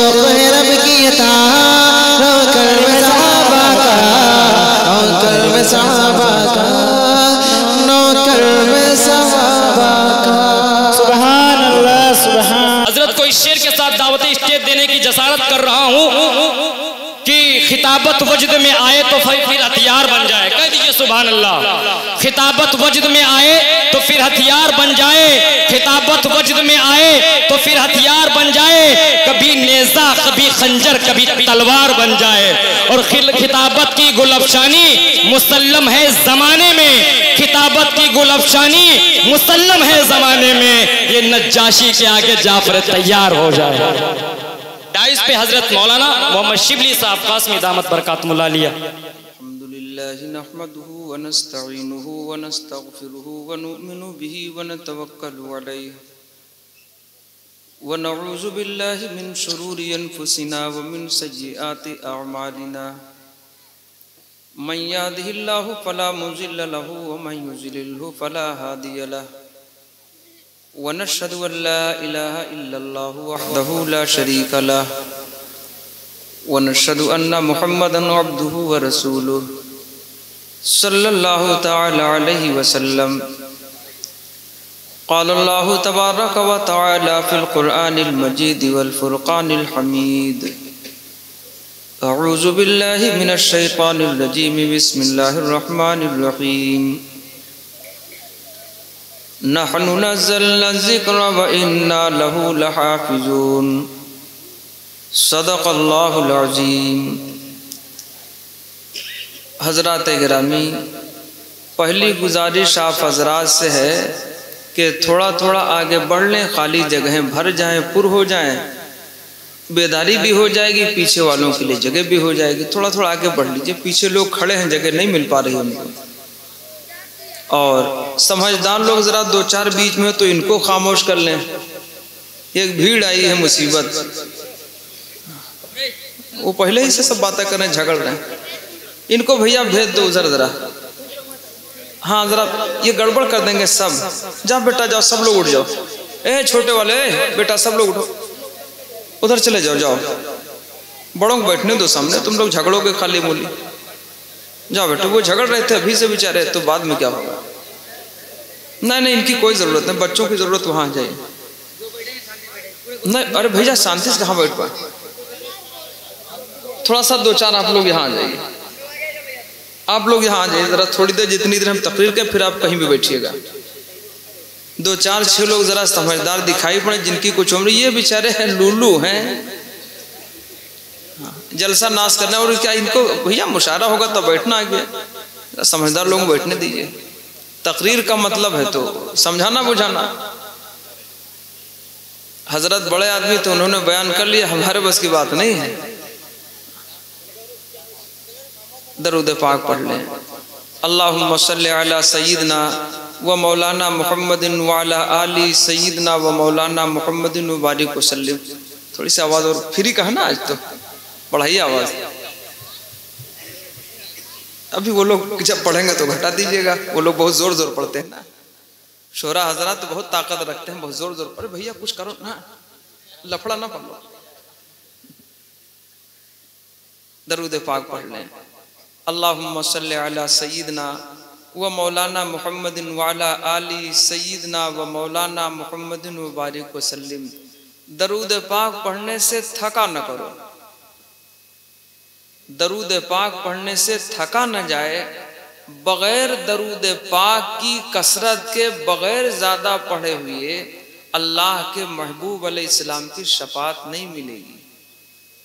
शौक़ है रब की अता, नौकर में सहाबा का, नौकर में सहाबा का, नौकर में सहाबा का। सुभान अल्लाह सुभान। हजरत को इस शेर के साथ दावत स्टेज देने की जसारत कर रहा हूँ कि खिताबत वजद में आए तो फिर हथियार बन जाए। कह दीजिए सुभान अल्लाह। खिताबत वजद में आए तो फिर हथियार बन जाए, खिताबत वजद में आए तो फिर हथियार बन जाए, कभी नेज़ा कभी खंजर कभी तलवार बन जाए। और खिताबत की गुलफशानी मुसल्लम है ज़माने में, खिताबत की गुलफशानी मुसल्लम है ज़माने में, ये नज्जाशी के आगे जाफर तैयार हो जाए। डाइस पे हजरत मौलाना मोहम्मद शिबली साहब कासमी दामत बरकातुहुल आलिया। अल्हम्दुलिल्लाह नहमदुहु व नस्तईनुहु व नस्तगफिरुहु व नुमिनु बिही व नतवक्कलु अलैहि व नऊज़ु बिल्लाहि मिन शुरूरि अनफुसिना व मिन सय्यिआति अअमालिना। मन यहदिहिल्लाहु फला मुज़िल्ल लहु व मन युज़लिल्हु फला हादिय लहु। व नशहदु अल्ला इलाहा इल्लल्लाहु वहदहु ला शरीका लहु व नशहदु अन्ना मुहम्मदन अब्दुहु व रसूलुहु सल्लल्लाहु तआला अलैहि वसल्लम। क़ाल अल्लाहु तबारक व तआला फ़िल क़ुरआनिल मजीद वल फ़ुरक़ानिल हमीद। अऊज़ु बिल्लाहि मिनश शैतानिर रजीम। बिस्मिल्लाहिर रहमानिर रहीम। नहनु नज़्ज़लना ज़िक्र व इन्ना लहु लहाफ़िज़ून। सदक़ल्लाहुल अज़ीम। हज़रात गिरामी, पहली गुजारिश आप हज़रात से है कि थोड़ा थोड़ा आगे बढ़ लें, खाली जगहें भर जाएं, पुर हो जाएं, बेदारी भी हो जाएगी, पीछे वालों के लिए जगह भी हो जाएगी। थोड़ा थोड़ा आगे बढ़ लीजिए, पीछे लोग खड़े हैं, जगह नहीं मिल पा रही उनको। और समझदार लोग ज़रा दो चार बीच में तो इनको खामोश कर लें। एक भीड़ आई है मुसीबत, वो पहले ही से सब बातें कर रहे हैं, झगड़ रहे हैं। इनको भैया भेज दो उधर ज़रा। हाँ ज़रा ये गड़बड़ कर देंगे सब। जाओ बेटा जाओ, सब लोग उठ जाओ। ए छोटे वाले बेटा सब लोग उठो, उधर चले जाओ। जाओ बड़ों को बैठने दो सामने, तुम लोग झगड़ोगे खाली मूली। जाओ बेटा, वो झगड़ रहे थे अभी से बेचारे, तो बाद में क्या होगा। नहीं नहीं, इनकी कोई ज़रूरत नहीं, बच्चों की ज़रूरत वहाँ जाइए। नहीं अरे भैया शांति से कहाँ बैठ पाए, थोड़ा सा दो चार आप लोग यहाँ आ जाइए। आप लोग यहाँ आ जाइए ज़रा, थोड़ी देर, जितनी देर हम तकरीर के, फिर आप कहीं भी बैठिएगा। दो चार छह लोग ज़रा समझदार दिखाई पड़े, जिनकी कुछ उम्र, ये बेचारे हैं लूलू हैं, जलसा नाश करना। और क्या इनको भैया मुशारा होगा तो बैठना आगे, समझदार लोगों को बैठने दीजिए। तकरीर का मतलब है तो समझाना बुझाना। हजरत बड़े आदमी तो उन्होंने बयान कर लिया, हमारे बस की बात नहीं है। दरूद पाक पढ़ लें। अल्लाहुम्मा सल्ली अला सय्यिदना व मौलाना मुहम्मदिन व अला आलि सय्यिदना व मौलाना मुहम्मदिन व बारिक वसल्लम। थोड़ी सी आवाज़ और फ्री का है ना, आज तो बढ़ाइए आवाज़। अभी वो लोग जब पढ़ेंगे तो घटा दीजिएगा, वो लोग बहुत जोर जोर पढ़ते हैं ना। शोरा हजरात तो बहुत ताकत रखते हैं, बहुत जोर जोर। अरे भैया कुछ करो ना, लफड़ा ना पढ़ो। दरूद पाक पढ़ लें। अल्लाहुम्मा सल्ली अला सय्यिदना व मौलाना मुहम्मदिन व अला आलि सय्यिदना व मौलाना मुहम्मदिन व बारिक वसल्लम। दरूद पाक पढ़ने से थका न करो, दरूद पाक पढ़ने से थका न जाए। बगैर दरूद पाक की कसरत के, बगैर ज़्यादा पढ़े हुए अल्लाह के महबूब अलैहिस्सलाम की शफाअत नहीं मिलेगी।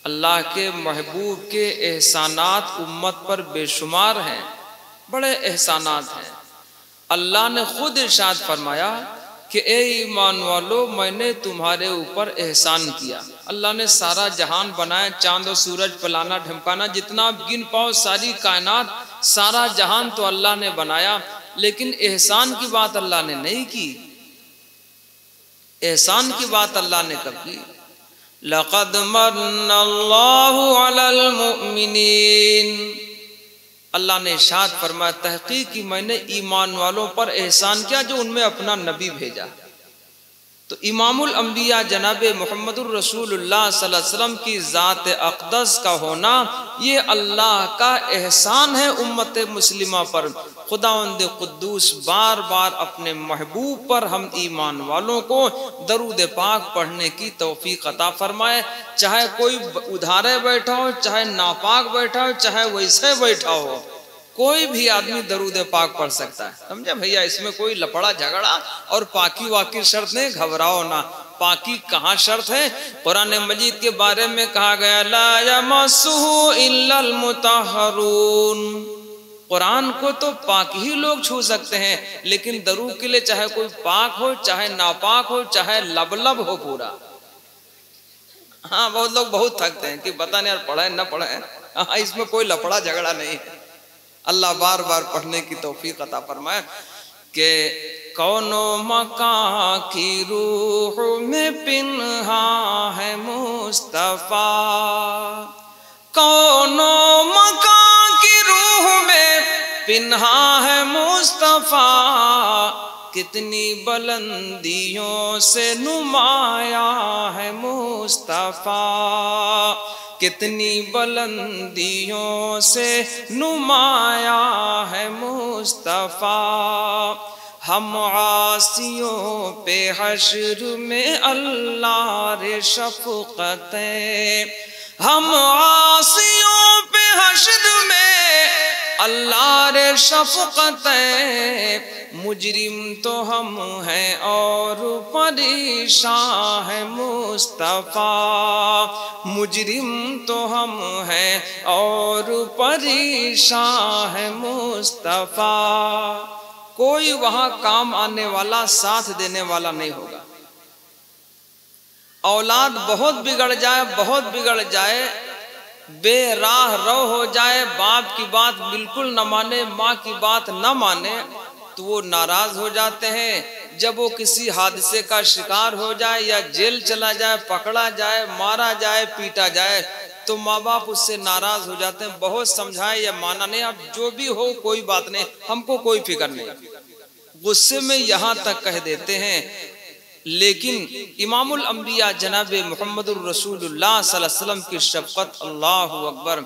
अल्लाह के महबूब के एहसानात उम्मत पर बेशुमार हैं, बड़े एहसानात हैं। अल्लाह ने खुद इरशाद फरमाया कि ए ईमान वालो, मैंने तुम्हारे ऊपर एहसान किया। अल्लाह ने सारा जहान बनाया, चांद और सूरज फलाना ढमकाना, जितना आप गिन पाओ सारी कायनात, सारा जहान तो अल्लाह ने बनाया, लेकिन एहसान की बात अल्लाह ने नहीं की। एहसान की बात अल्लाह ने कब की? लक़द मन्नल्लाहु अलल मुमिनीन। अल्लाह ने इरशाद फरमाया, तहकीक की मैंने ईमान वालों पर एहसान किया जो उनमें अपना नबी भेजा। तो तो इमामुल अंबिया जनाबे मुहम्मदुर रसूलुल्लाह सल्लल्लाहु अलैहि वसल्लम की ज़ात अक़दस का होना ये अल्लाह का एहसान है उम्मत मुस्लिमा पर। खुदावंद कुद्दूस बार बार अपने महबूब पर हम ईमान वालों को दरूद पाक पढ़ने की तौफीक अता फरमाए। चाहे कोई उधारे बैठा हो, चाहे नापाक बैठा हो, चाहे वैसे बैठा हो, कोई भी आदमी दरूद पाक पढ़ सकता है। समझे भैया, इसमें कोई लपड़ा झगड़ा और पाकी वाकी शर्त नहीं, घबराओ ना। पाकी कहाँ शर्त है? कुरान मजीद के बारे में कहा गया ला यमस्सुहु इल्लल मुतहहरून। कुरान को तो पाक ही लोग छू सकते हैं, लेकिन दरूद के लिए चाहे कोई पाक हो, चाहे नापाक हो, चाहे लबलब हो पूरा। हाँ, बहुत लोग बहुत थकते हैं कि पता नहीं यार पढ़े न पढ़े। हाँ, इसमें कोई लपड़ा झगड़ा नहीं है। अल्लाह बार बार पढ़ने की तौफीक अता फरमाए कि कौनो मकां की रूह में पिन्हा है मुस्तफा, कौनो मकां की रूह में पिन्हा है मुस्तफा, कितनी बुलंदियों से नुमाया है मुस्तफा, कितनी बुलंदियों से नुमाया है मुस्तफा। हम आसियों पे हश्र में अल्लाह रे शफ़क़तें, हम आसियों पे हश्र में अल्लाह रे शफ़क़तें, मुजरिम तो हम हैं और परेशान है मुस्तफ़ा, मुजरिम तो हम हैं और परेशान है मुस्तफ़ा। कोई वहां काम आने वाला, साथ देने वाला नहीं होगा। औलाद बहुत बिगड़ जाए, बहुत बिगड़ जाए, बेराह रो हो जाए, बाप की बात बिल्कुल न माने, माँ की बात न माने, तो वो नाराज हो जाते हैं। जब वो किसी हादसे का शिकार हो जाए या जेल चला जाए, पकड़ा जाए, मारा जाए, पीटा जाए, तो माँ बाप उससे नाराज हो जाते हैं। बहुत समझाए या माना नहीं, अब जो भी हो कोई बात नहीं, हमको कोई फिक्र नहीं, गुस्से में यहाँ तक कह देते हैं। लेकिन इमामुल अंबिया जनाबे मुहम्मदुर रसूलुल्लाह सल्लल्लाहु अलैहि वसल्लम की शफ़क़त, अल्लाहु अकबर,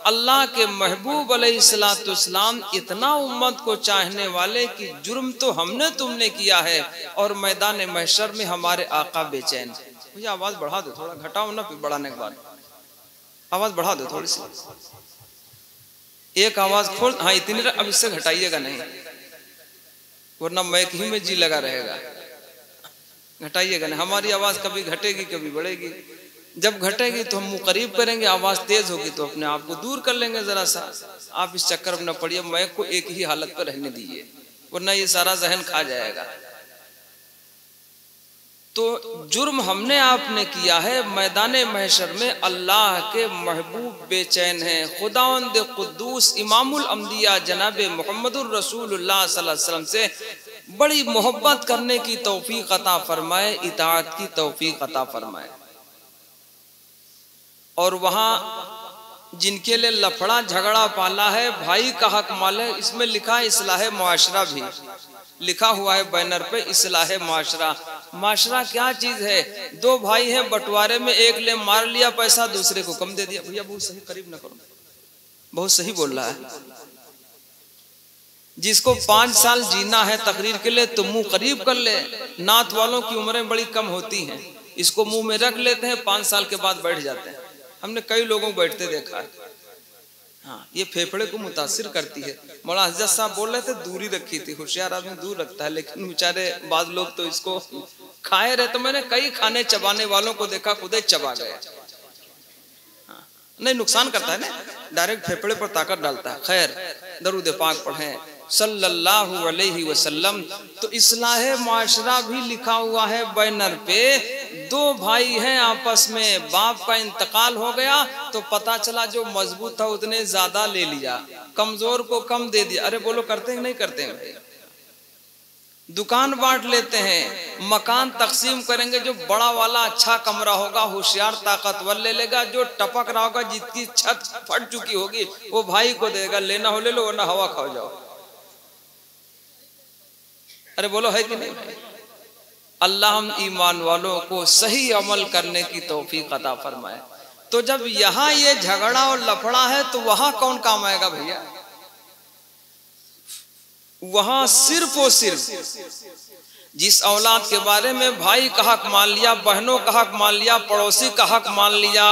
अल्लाह के महबूब अलैहिस्सलाम इतना उम्मत को चाहने वाले कि जुर्म तो हमने तुमने किया है और मैदान महशर में हमारे आका बेचैन। मुझे आवाज बढ़ा दो थोड़ा, घटाओ ना, फिर बढ़ाने के बाद आवाज बढ़ा दो थोड़ी सी, एक आवाज खोल। हाँ इतनी, अब इससे घटाइएगा नहीं, वरना मैक ही में जी लगा रहेगा। घटाइएगा नहीं, हमारी आवाज कभी घटेगी कभी बढ़ेगी। जब घटेगी तो हम मुंह करीब करेंगे, आवाज तेज होगी तो अपने आप को दूर कर लेंगे जरा सा। आप इस चक्कर में न पड़िए, मैक को एक ही हालत पर रहने दीजिए, वरना ये सारा जहन खा जाएगा। तो जुर्म हमने आपने किया है, मैदान महशर में अल्लाह के महबूब बेचैन हैं। खुदावंद कुद्दूस इमामुल अंबिया जनाबे मुहम्मदुर रसूलुल्लाह सल्लल्लाहु अलैहि वसल्लम से बड़ी मोहब्बत करने की तौफीक अता फरमाए, इताअत की तौफीक अता फरमाए। और वहां जिनके लिए लफड़ा झगड़ा पाला है, भाई का हक माल है, इसमें लिखा है इस्लाह मुआशरा, भी लिखा हुआ है बैनर पे इस्लाह मुआशरा। माशरा क्या चीज है? दो भाई हैं, बंटवारे में एक ले मार लिया पैसा, दूसरे को कम दे दिया। भैया बहुत सही, करीब ना करो, बहुत सही बोल रहा है। जिसको 5 साल जीना है तकरीर के लिए तो मुंह करीब कर ले। नात वालों की उम्रें बड़ी कम होती हैं, इसको मुंह में रख लेते हैं, 5 साल के बाद बैठ जाते हैं। हमने कई लोगों को बैठते देखा है। हाँ, ये फेफड़े को मुतासिर करती है। मौलाना हजरत साहब बोल रहे थे दूरी रखी थी, होशियार आदमी दूर रखता है, लेकिन बेचारे बाद लोग तो इसको खाए रहे। तो मैंने कई खाने चबाने वालों को देखा, खुद ही चबा गए। हाँ, नहीं नुकसान करता है ना, डायरेक्ट फेफड़े पर ताकत डालता है। खैर, दरूद पाक पढ़ें सल्लल्लाहु अलैहि वसल्लम। तो इस्लाह मुआशरा भी लिखा हुआ है बैनर पे। दो भाई हैं, आपस में बाप का इंतकाल हो गया तो पता चला जो मजबूत था उतने ज्यादा ले लिया, कमजोर को कम दे दिया। अरे बोलो करते हैं नहीं करते हैं? दुकान बांट लेते हैं, मकान तकसीम करेंगे। जो बड़ा वाला अच्छा कमरा होगा होशियार ताकतवर ले लेगा, जो टपक रहा होगा जिसकी छत फट चुकी होगी वो भाई को देगा, लेना हो ले लो वरना हवा खाओ जाओ। अरे बोलो है कि नहीं? अल्लाह हम ईमान वालों को सही अमल करने की तौफीक अता फरमाए। तो जब यहाँ ये झगड़ा और लफड़ा है तो वहां कौन काम आएगा भैया? वहां सिर्फ और सिर्फ जिस औलाद के बारे में भाई का हक मान लिया, बहनों का हक मान लिया, पड़ोसी का हक मान लिया,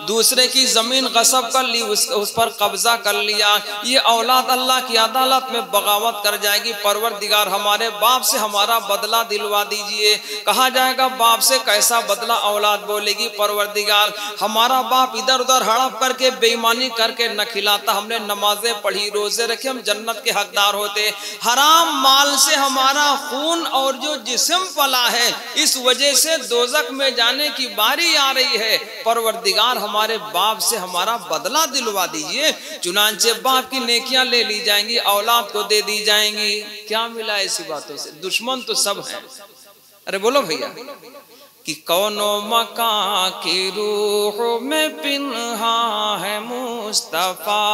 दूसरे की जमीन गसब कर ली, उस पर कब्जा कर लिया, ये औलाद अल्लाह की अदालत में बगावत कर जाएगी। परवरदिगार हमारे बाप से हमारा बदला दिलवा दीजिए। कहा जाएगा बाप से कैसा बदला? औलाद बोलेगी परवरदिगार हमारा बाप इधर उधर हड़प करके बेईमानी करके न खिलाता, हमने नमाजें पढ़ी, रोजे रखे, हम जन्नत के हकदार होते। हराम माल से हमारा खून और जो जिस्म पला है, इस वजह से दोजख में जाने की बारी आ रही है। परवरदिगार हमारे बाप से हमारा बदला दिलवा दीजिए। चुनांचे बाप की नेकियां ले ली जाएंगी, औलाद को दे दी जाएंगी। क्या मिला ऐसी बातों से? दुश्मन तो सब हैं। अरे बोलो भैया कि कौनो मकां की रूह में पिन्हा है मुस्तफा,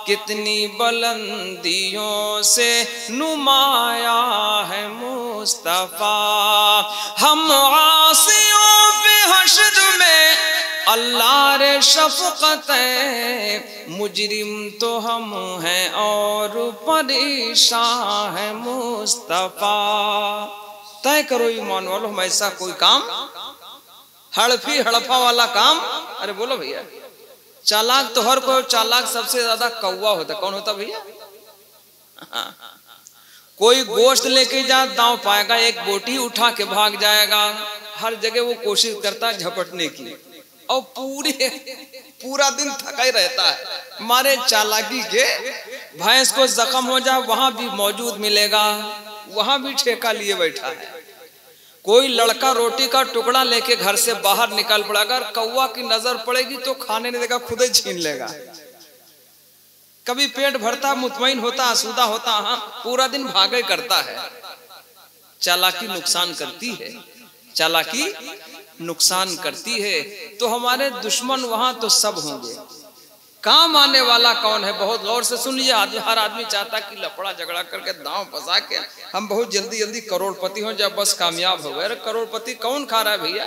कितनी बुलंदियों से नुमाया है मुस्तफा। हम आसियों पे हश्र में अल्लाह रे शफकत है, मुजरिम तो हम हैं और परेशान है मुस्तफा। तय करो ईमान वालों, हम ऐसा कोई काम, हड़फी हड़फा वाला काम। अरे बोलो भैया, चालाक तो हर कोई, चालाक सबसे ज्यादा कौवा होता। कौन होता भैया? कोई गोश्त लेके जा दांव पाएगा, एक बोटी उठा के भाग जाएगा। हर जगह वो कोशिश करता है झपटने की, और पूरा दिन थका ही रहता है मारे चालाकी के। भैंस को जख्म हो जाए वहां भी मौजूद मिलेगा, वहां भी ठेका लिए बैठा है। कोई लड़का रोटी का टुकड़ा लेके घर से बाहर निकल पड़ा, अगर कौवा की नजर पड़ेगी तो खाने नहीं देगा, खुद ही छीन लेगा। कभी पेट भरता, मुतमईन होता, आसूदा होता, हाँ पूरा दिन भागे करता है। चालाकी नुकसान करती है, चालाकी नुकसान करती है। तो हमारे दुश्मन वहां तो सब होंगे, काम आने वाला कौन है? बहुत गौर से सुन लीजिए। हर आदमी चाहता कि लफड़ा झगड़ा करके दांव फंसा के हम बहुत जल्दी जल्दी करोड़पति हो जाए, बस कामयाब हो गए। अरे करोड़पति कौन खा रहा है भैया?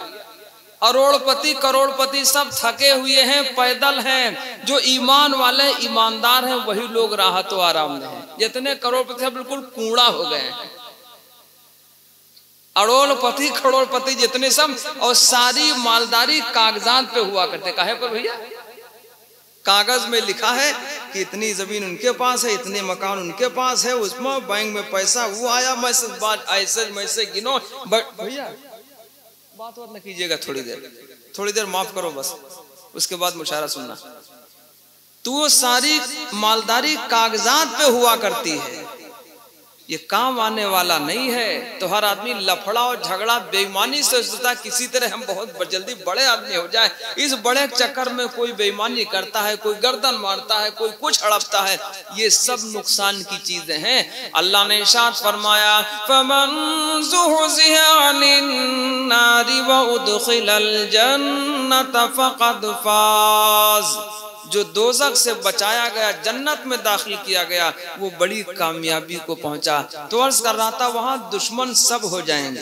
अरोड़पति करोड़पति सब थके हुए हैं, पैदल हैं। जो ईमान वाले ईमानदार हैं वही लोग राहत और आराम में हैं। जितने करोड़पति बिल्कुल कूड़ा हो गए हैं। अरोड़पति करोड़पति जितने सब, और सारी मालदारी कागजात पे हुआ करते। काहे पर भैया? कागज में लिखा है कि इतनी जमीन उनके पास है, इतने मकान उनके पास है, उसमें बैंक में पैसा वो आया, मैसेज बात ऐसे मैसे गिनो। भैया बात और न कीजिएगा, थोड़ी देर माफ करो बस, उसके बाद मुशायरा सुनना। तो वो सारी मालदारी कागजात पे हुआ करती है, ये काम आने वाला नहीं है। तो हर आदमी लफड़ा और झगड़ा बेईमानी से सोचता किसी तरह हम बहुत जल्दी बड़े आदमी हो जाए। इस बड़े चक्कर में कोई बेईमानी करता है, कोई गर्दन मारता है, कोई कुछ हड़पता है। ये सब नुकसान की चीजें हैं। अल्लाह ने इरशाद फरमाया, फमन ज़ुहज़िहा अनिन नारि व उदखिलल जन्नत फक़द फ़ाज़। जो दोज़ख से बचाया गया, जन्नत में दाखिल किया गया, वो बड़ी कामयाबी को पहुंचा। तो अर्ज कर रहा था वहां दुश्मन सब हो जाएंगे,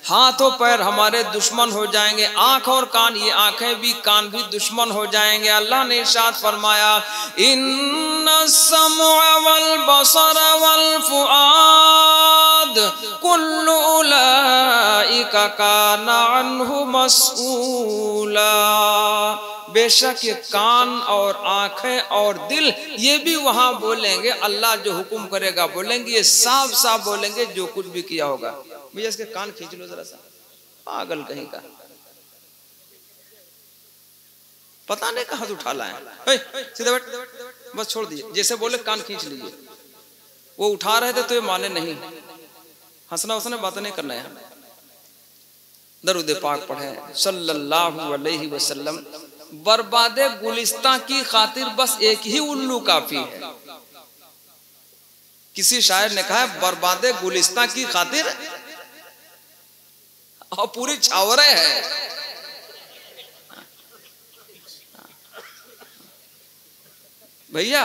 हाथों पैर हमारे दुश्मन हो जाएंगे, आंख और कान, ये आंखें भी कान भी दुश्मन हो जाएंगे। अल्लाह ने इरशाद फरमाया, इन्नस समअ वल बसर वल फुआद कुल्लु उलाइका काना अन्हु मसऊला। बेशक ये कान और आंखें और दिल ये भी वहां बोलेंगे, अल्लाह जो हुक्म करेगा बोलेंगे, ये साफ साफ बोलेंगे जो कुछ भी किया होगा। भैया इसके कान खींच लो जरा सा, पागल कहीं का, पता नहीं कहां से उठा लाए। सीधे बैठ, बस छोड़ दीजिए, जैसे बोले कान खींच लीजिए। वो उठा रहे थे तो ये माने नहीं, हंसना वसना बात नहीं करना है। दरूद पाक पढ़े सल्लल्लाहु अलैहि वसल्लम। बर्बादे गुलिस्तां की खातिर बस एक ही उल्लू काफी है। किसी शायर ने कहा है बर्बादे गुलिस्तां की खातिर, और पूरी छावरे है। भैया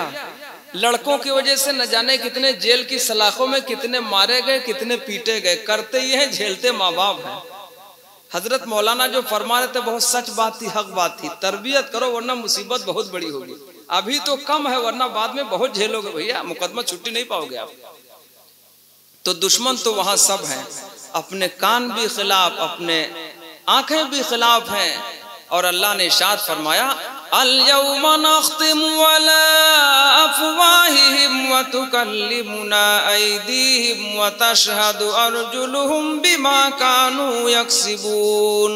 लड़कों की वजह से न जाने कितने जेल की सलाखों में कितने मारे गए, कितने पीटे गए। करते ये हैं, झेलते माँ बाप हैं। हजरत मौलाना जो फरमा रहे थे बहुत सच बात थी, हक बात थी। तरबियत करो वरना मुसीबत बहुत बड़ी होगी। अभी तो कम है वरना बाद में बहुत झेलोगे भैया, मुकदमा छुट्टी नहीं पाओगे आप। तो दुश्मन तो वहां सब हैं, अपने कान भी खिलाफ, अपने आंखें भी खिलाफ हैं। और अल्लाह ने इरशाद फरमाया अल यौमा नख्तिमु अला अफ़वाहिहिम व तुकल्लिमुना ऐदीहिम व तशहदु अर्जुलुहुम बिमा कानू यक्सिबून।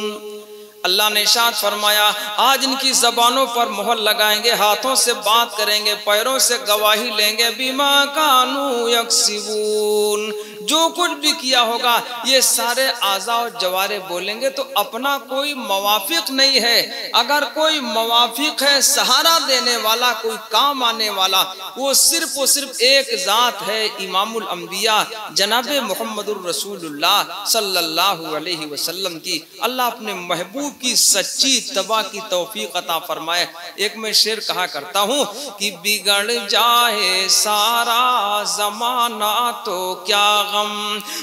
अल्लाह ने इरशाद फरमाया आज इनकी जबानों पर मोहर लगाएंगे, हाथों से बात करेंगे, पैरों से गवाही लेंगे। बिमा कानू यक्सिबून, जो कुछ भी किया होगा ये सारे आज़ा और जवारे बोलेंगे। तो अपना कोई मवाफिक नहीं है। अगर कोई मवाफिक है, सहारा देने वाला, कोई काम आने वाला, वो सिर्फ और सिर्फ एक ज़ात है, इमामुल अंबिया जनाब मुहम्मदुर रसूलुल्लाह सल्लल्लाहु अलैहि वसल्लम की। अल्लाह अपने महबूब की सच्ची तबा की तौफीक अता फरमाए। एक मैं शेर कहा करता हूँ कि बिगड़ जाए सारा जमाना तो क्या गम,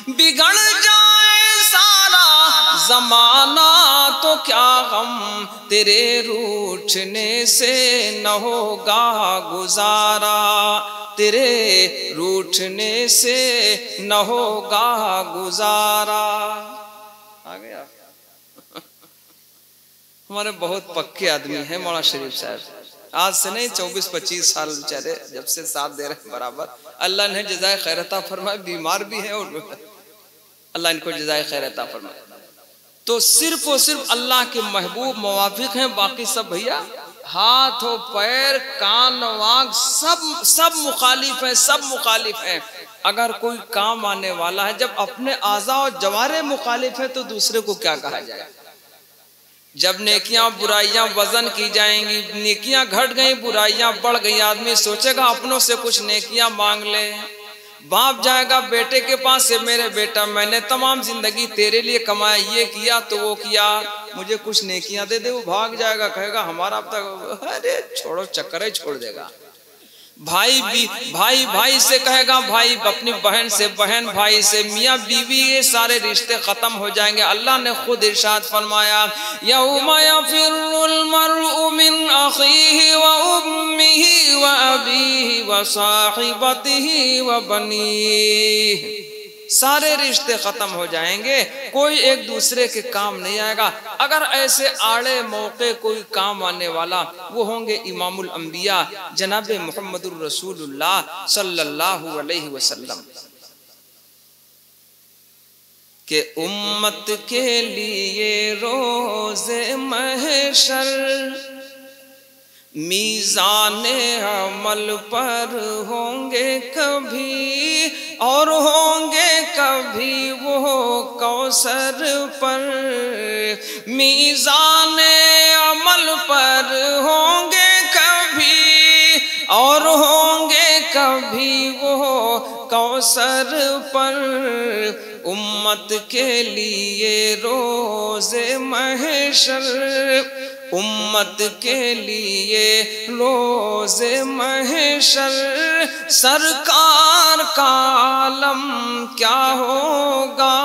बिगड़ जाए सारा जमाना तो क्या गम, तेरे रूठने से न होगा गुजारा, तेरे रूठने से न होगा गुजारा। आ गया। हमारे बहुत पक्के आदमी हैं मौलाना शरीफ साहब, आज से नहीं 24-25 साल बेचारे जब से साथ दे रहे हैं बराबर। अल्लाह ने जज़ाए खैर अता फरमाए, बीमार भी है और अल्लाह इनको जज़ाए खैर अता फरमाए। तो सिर्फ और सिर्फ अल्लाह के महबूब मुवाफिक हैं, बाकी सब भैया हाथ और पैर, कान वाक सब मुखालिफ हैं, सब मुखालिफ हैं। अगर कोई काम आने वाला है, जब अपने आज़ा और जवारे मुखालिफ है तो दूसरे को क्या कहा जाए। जब नेकियां बुराइयां वजन की जाएंगी, नेकियां घट गई बुराइयां बढ़ गई, आदमी सोचेगा अपनों से कुछ नेकियां मांग ले। बाप जाएगा बेटे के पास से, मेरे बेटा मैंने तमाम जिंदगी तेरे लिए कमाया, ये किया तो वो किया, मुझे कुछ नेकियां दे दे। वो भाग जाएगा, कहेगा हमारा अब तक, अरे छोड़ो, चक्कर ही छोड़ देगा। भाई से कहेगा, भाई अपनी बहन से, बहन भाई से, मियाँ बीवी, ये सारे रिश्ते खत्म हो जाएंगे। अल्लाह ने खुद इरशाद फरमाया यौमा यफिरुल मर्उ मिन अखीही व उम्मिही व अबीही व साहिबतिही व बनीही। सारे रिश्ते खत्म हो जाएंगे, कोई एक दूसरे के काम नहीं आएगा। अगर ऐसे आड़े मौके कोई काम आने वाला, वो होंगे इमामुल अंबिया जनाब मुहम्मदुर रसूलुल्लाह सल्लल्लाहु अलैहि वसल्लम के। उम्मत के लिए रोज़े महशर मीज़ाने अमल पर होंगे कभी, और होंगे कभी वो कौसर पर। मीज़ाने अमल पर होंगे कभी, और होंगे कभी वो कौसर पर। उम्मत के लिए रोज़े महशर, उम्मत के लिए रोज़े महशर। सरकार का आलम क्या होगा,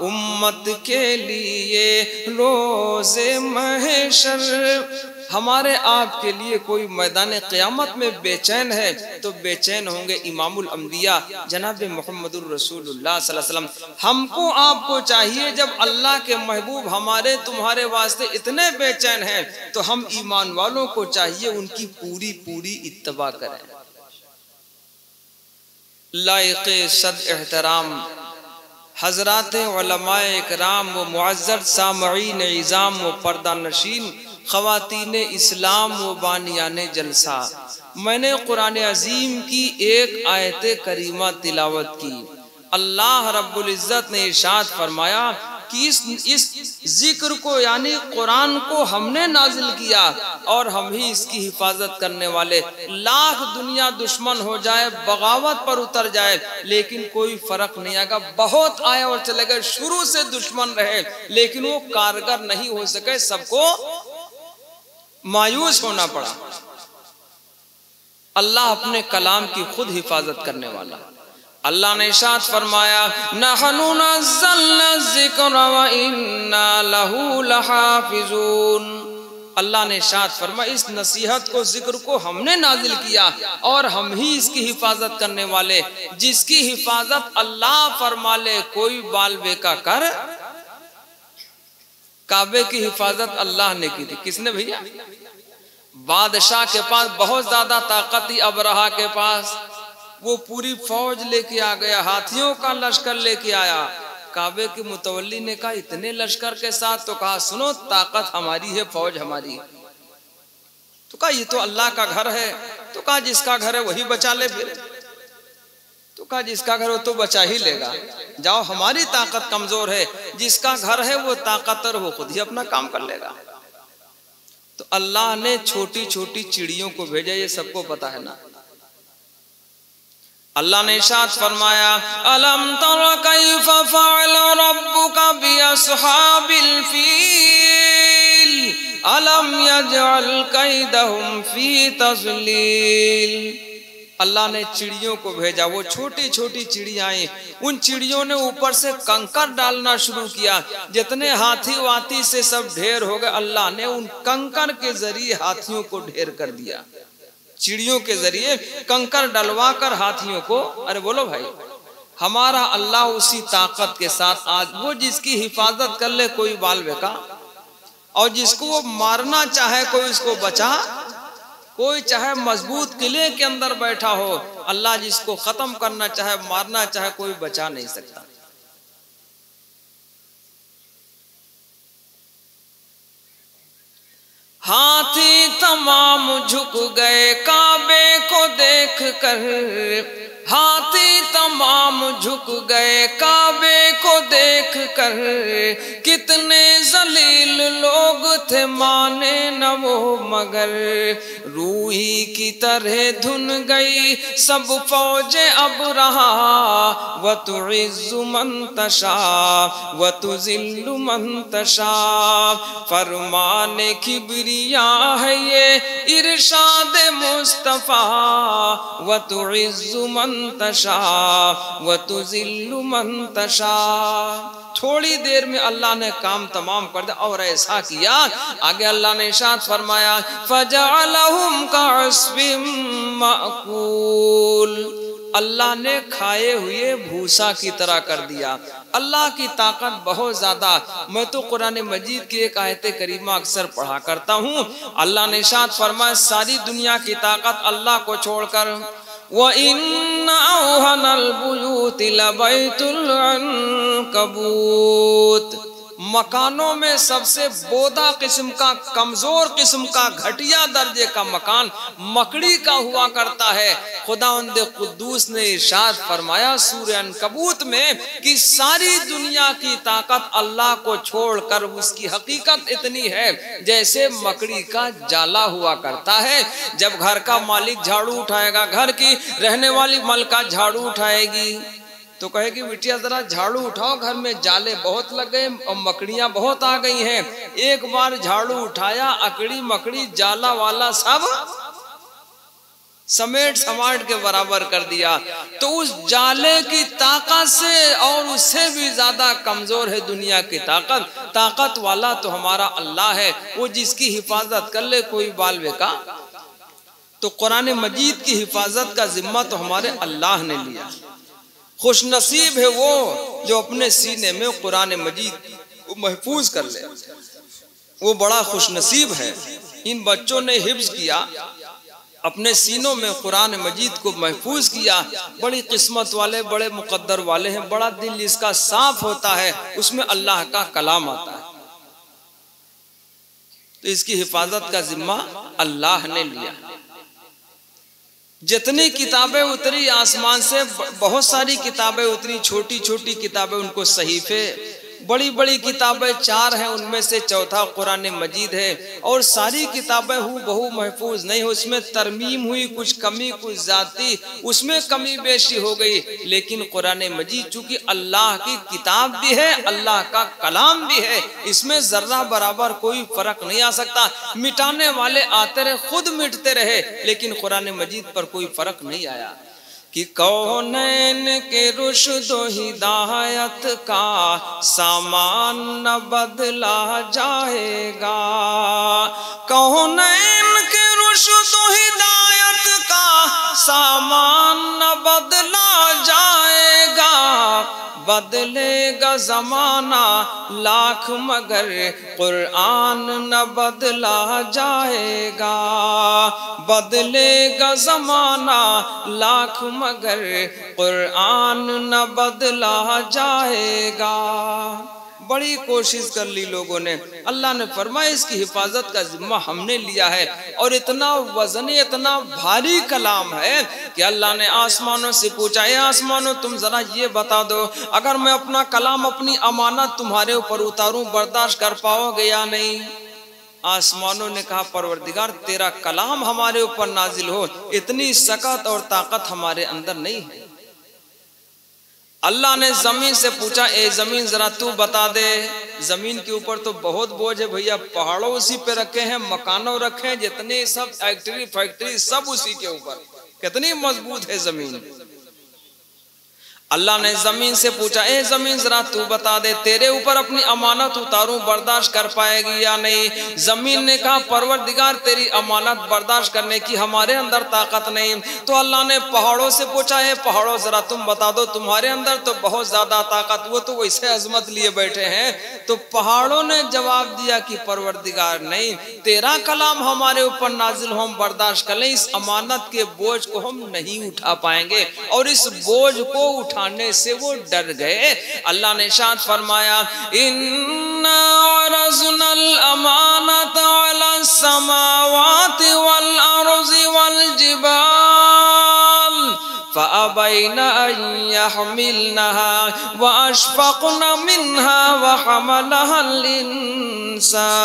उम्मत के लिए रोज़े महशर। हमारे आपके लिए कोई मैदान क़यामत में बेचैन है तो बेचैन होंगे इमामुल अंबिया जनाब मुहम्मदुर रसूलुल्लाह सल्लल्लाहु अलैहि वसल्लम। हमको आपको चाहिए, जब अल्लाह के महबूब हमारे तुम्हारे वास्ते इतने बेचैन हैं, तो हम ईमान वालों को चाहिए उनकी पूरी पूरी इत्तबा करें। लायक़े सद एहतराम हज़रात उलमाए इकराम व मुअज़्ज़ज़ सामईन इज़ाम व पर्दा नशीन ख़वातीन इस्लाम व बानियान जलसा, मैंने कुरान अजीम की एक आयत करीमा तिलावत की। अल्लाह रब्बुल इज़्ज़त ने इरशाद फरमाया कि इस जिक्र को यानी कुरान को हमने नाजिल किया और हम ही इसकी हिफाजत करने वाले। लाख दुनिया दुश्मन हो जाए, बगावत पर उतर जाए, लेकिन कोई फर्क नहीं आएगा। बहुत आए और चले गए, शुरू से दुश्मन रहे लेकिन वो कारगर नहीं हो सके, सबको मायूस होना पड़ा। अल्लाह अपने कलाम की खुद हिफाजत करने वाला। अल्लाह ने इरशाद फरमाया, नहनु नज़्ज़लना ज़िक्र व इन्ना लहू लहाफ़िज़ून। अल्लाह ने इरशाद फरमाया, इस नसीहत को, जिक्र को हमने नाजिल किया और हम ही इसकी हिफाजत करने वाले। जिसकी हिफाजत अल्लाह फरमा ले, कोई बाल बेका कर। काबे की हिफाजत अल्लाह ने की थी। किसने भैया? बादशाह के पास बहुत ज्यादा ताकत थी, अबरहा के पास। वो पूरी फौज लेके आ गया, हाथियों का लश्कर लेके आया। काबे के मुतवल्ली ने कहा, इतने लश्कर के साथ? तो कहा, सुनो, ताकत हमारी है, फौज हमारी है। तो कहा, ये तो अल्लाह का घर है। तो कहा, जिसका घर है वही बचा ले फिर। तो कहा, जिसका घर हो तो बचा ही लेगा। जाओ, हमारी ताकत कमजोर है, जिसका घर है वो ताकतवर, वो खुद ही अपना काम कर लेगा। तो अल्लाह ने छोटी छोटी चिड़ियों को भेजा, ये सबको पता है ना। अल्लाह ने इरशाद फरमाया, अलम तरा कैफ फ़अल रब्बुका बिअस्हाबिल फील अलम यजअल कैदहुम फी तज़लील। अल्लाह ने चिड़ियों को भेजा, वो छोटी छोटी चिड़ियाँ आई। उन चिड़ियों ने ऊपर से कंकर डालना शुरू किया। जितने हाथी वाथी से सब ढेर हो गए, अल्लाह ने उन कंकर के जरिए हाथियों को ढेर कर दिया। चिड़ियों के जरिए कंकर डलवा कर हाथियों को। अरे बोलो भाई, हमारा अल्लाह उसी ताकत के साथ आज वो जिसकी हिफाजत कर ले कोई बाल बेका, और जिसको वो मारना चाहे कोई उसको बचा, कोई चाहे मजबूत किले के अंदर बैठा हो, अल्लाह जिसको खत्म करना चाहे, मारना चाहे, कोई बचा नहीं सकता। हाथी तमाम झुक गए काबे को देख कर, हाथी तमाम झुक गए काबे को देख कर। कितने जलील लोग थे, माने न वो मगर। रूही की तरह धुन गई सब फौजे अब रहा। व तुइज़्ज़ु मन तशा व तुज़िल्लु मन तशा। फरमाने किब्रिया है ये इरशाद मुस्तफा। व तुइज़्ज़ु मन तशा व तुज़िल्लु मन तशा। थोड़ी देर में अल्लाह ने काम तमाम कर दिया और ऐसा किया। आगे अल्लाह ने इरशाद फरमाया, फजअलहुम कअस्फिम माकूल। अल्लाह ने खाए हुए भूसा की तरह कर दिया। अल्लाह की ताकत बहुत ज्यादा। मैं तो कुरान मजीद की एक आयत करीमा अक्सर पढ़ा करता हूँ। अल्लाह ने इरशाद फरमाया, सारी दुनिया की ताकत अल्लाह को छोड़कर, व इन्ना औहनल बुयूति लबैतुल अन्कबूत। मकानों में सबसे बोदा किस्म का, कमजोर किस्म का, घटिया दर्जे का मकान मकड़ी का हुआ करता है। खुदावंद कुद्दूस ने इरशाद फरमाया सूरह अनकबूत में कि सारी दुनिया की ताकत अल्लाह को छोड़कर उसकी हकीकत इतनी है जैसे मकड़ी का जाला हुआ करता है। जब घर का मालिक झाड़ू उठाएगा, घर की रहने वाली मलका झाड़ू उठाएगी तो कहेगी, बिटिया जरा झाड़ू उठाओ, घर में जाले बहुत लग गए और मकड़ियां बहुत आ गई हैं। एक बार झाड़ू उठाया, अकड़ी मकड़ी जाला वाला सब समेट समाट के बराबर कर दिया। तो उस जाले की ताकत से और उससे भी ज्यादा कमजोर है दुनिया की ताकत। ताकत वाला तो हमारा अल्लाह है, वो जिसकी हिफाजत कर ले कोई बाल बेका। तो कुरान मजीद की हिफाजत का जिम्मा तो हमारे अल्लाह ने लिया। खुशनसीब है वो जो अपने सीने में कुरान मजीद महफूज कर ले, वो बड़ा खुशनसीब है। इन बच्चों ने हिफ्ज किया, अपने सीनों में कुरान मजीद को महफूज किया। बड़ी किस्मत वाले, बड़े मुकद्दर वाले हैं। बड़ा दिल इसका साफ होता है, उसमें अल्लाह का कलाम आता है। तो इसकी हिफाजत का जिम्मा अल्लाह ने लिया। जितनी किताबें उतरी आसमान से, बहुत सारी किताबें उतरी, छोटी छोटी किताबें, उनको सहीफे बड़ी बड़ी किताबें 4 हैं, उनमें से चौथा कुरान मजीद है। और सारी किताबें हूबहू महफूज नहीं, उसमें तरमीम हुई, कुछ कमी कुछ जाती, उसमें कमी बेशी हो गई। लेकिन कुरान मजीद चूंकि अल्लाह की किताब भी है, अल्लाह का कलाम भी है, इसमें जर्रा बराबर कोई फर्क नहीं आ सकता। मिटाने वाले आते रहे, खुद मिटते रहे, लेकिन कुरान मजीद पर कोई फर्क नहीं आया। कि कौनैन के रुश्द हिदायत का सामान न बदला जाएगा, कौनैन के रुश्द हिदायत का सामान न बदला जाएगा। बदलेगा जमाना लाख मगर कुरान न बदला जाएगा, बदलेगा जमाना लाख मगर कुरान न बदला जाएगा। बड़ी कोशिश कर ली लोगों ने, अल्लाह ने फरमाया इसकी हिफाजत का जिम्मा हमने लिया है। और इतना वजनी, इतना भारी कलाम है कि अल्लाह ने आसमानों से पूछा, ए आसमानों तुम जरा ये बता दो, अगर मैं अपना कलाम, अपनी अमानत तुम्हारे ऊपर उतारूं, बर्दाश्त कर पाओगे या नहीं? आसमानों ने कहा परवरदिगार तेरा कलाम हमारे ऊपर नाजिल हो, इतनी सकत और ताकत हमारे अंदर नहीं है। अल्लाह ने जमीन से पूछा, ए जमीन जरा तू बता दे, जमीन के ऊपर तो बहुत बोझ है भैया, पहाड़ों उसी पे रखे हैं, मकानों रखे हैं, जितने सब फैक्ट्री सब उसी के ऊपर, कितनी मजबूत है जमीन। अल्लाह ने जमीन से पूछा, ए जमीन जरा तू बता दे, तेरे ऊपर अपनी अमानत उतारूं, बर्दाश्त कर पाएगी या नहीं? जमीन ने कहा परवरदिगार तेरी अमानत बर्दाश्त करने की हमारे अंदर ताकत नहीं। तो अल्लाह ने पहाड़ों से पूछा, है पहाड़ों जरा तुम बता दो, तुम्हारे अंदर तो बहुत ज्यादा ताकत, वो तो वैसे अजमत लिए बैठे हैं। तो पहाड़ों ने जवाब दिया कि परवरदिगार नहीं, तेरा कलाम हमारे ऊपर नाजिल हो, हम बर्दाश्त कर लें, इस अमानत के बोझ को हम नहीं उठा पाएंगे। और इस बोझ को उठाने से वो डर गए। अल्लाह ने शाद फरमाया, इन्ना अरज़नल अमानत अला समावाति वल अर्ज़ि वल जिबाल फ़अबैना अन यहमिलनहा व अशफ़क़ना मिन्हा व हमलहल इंसान।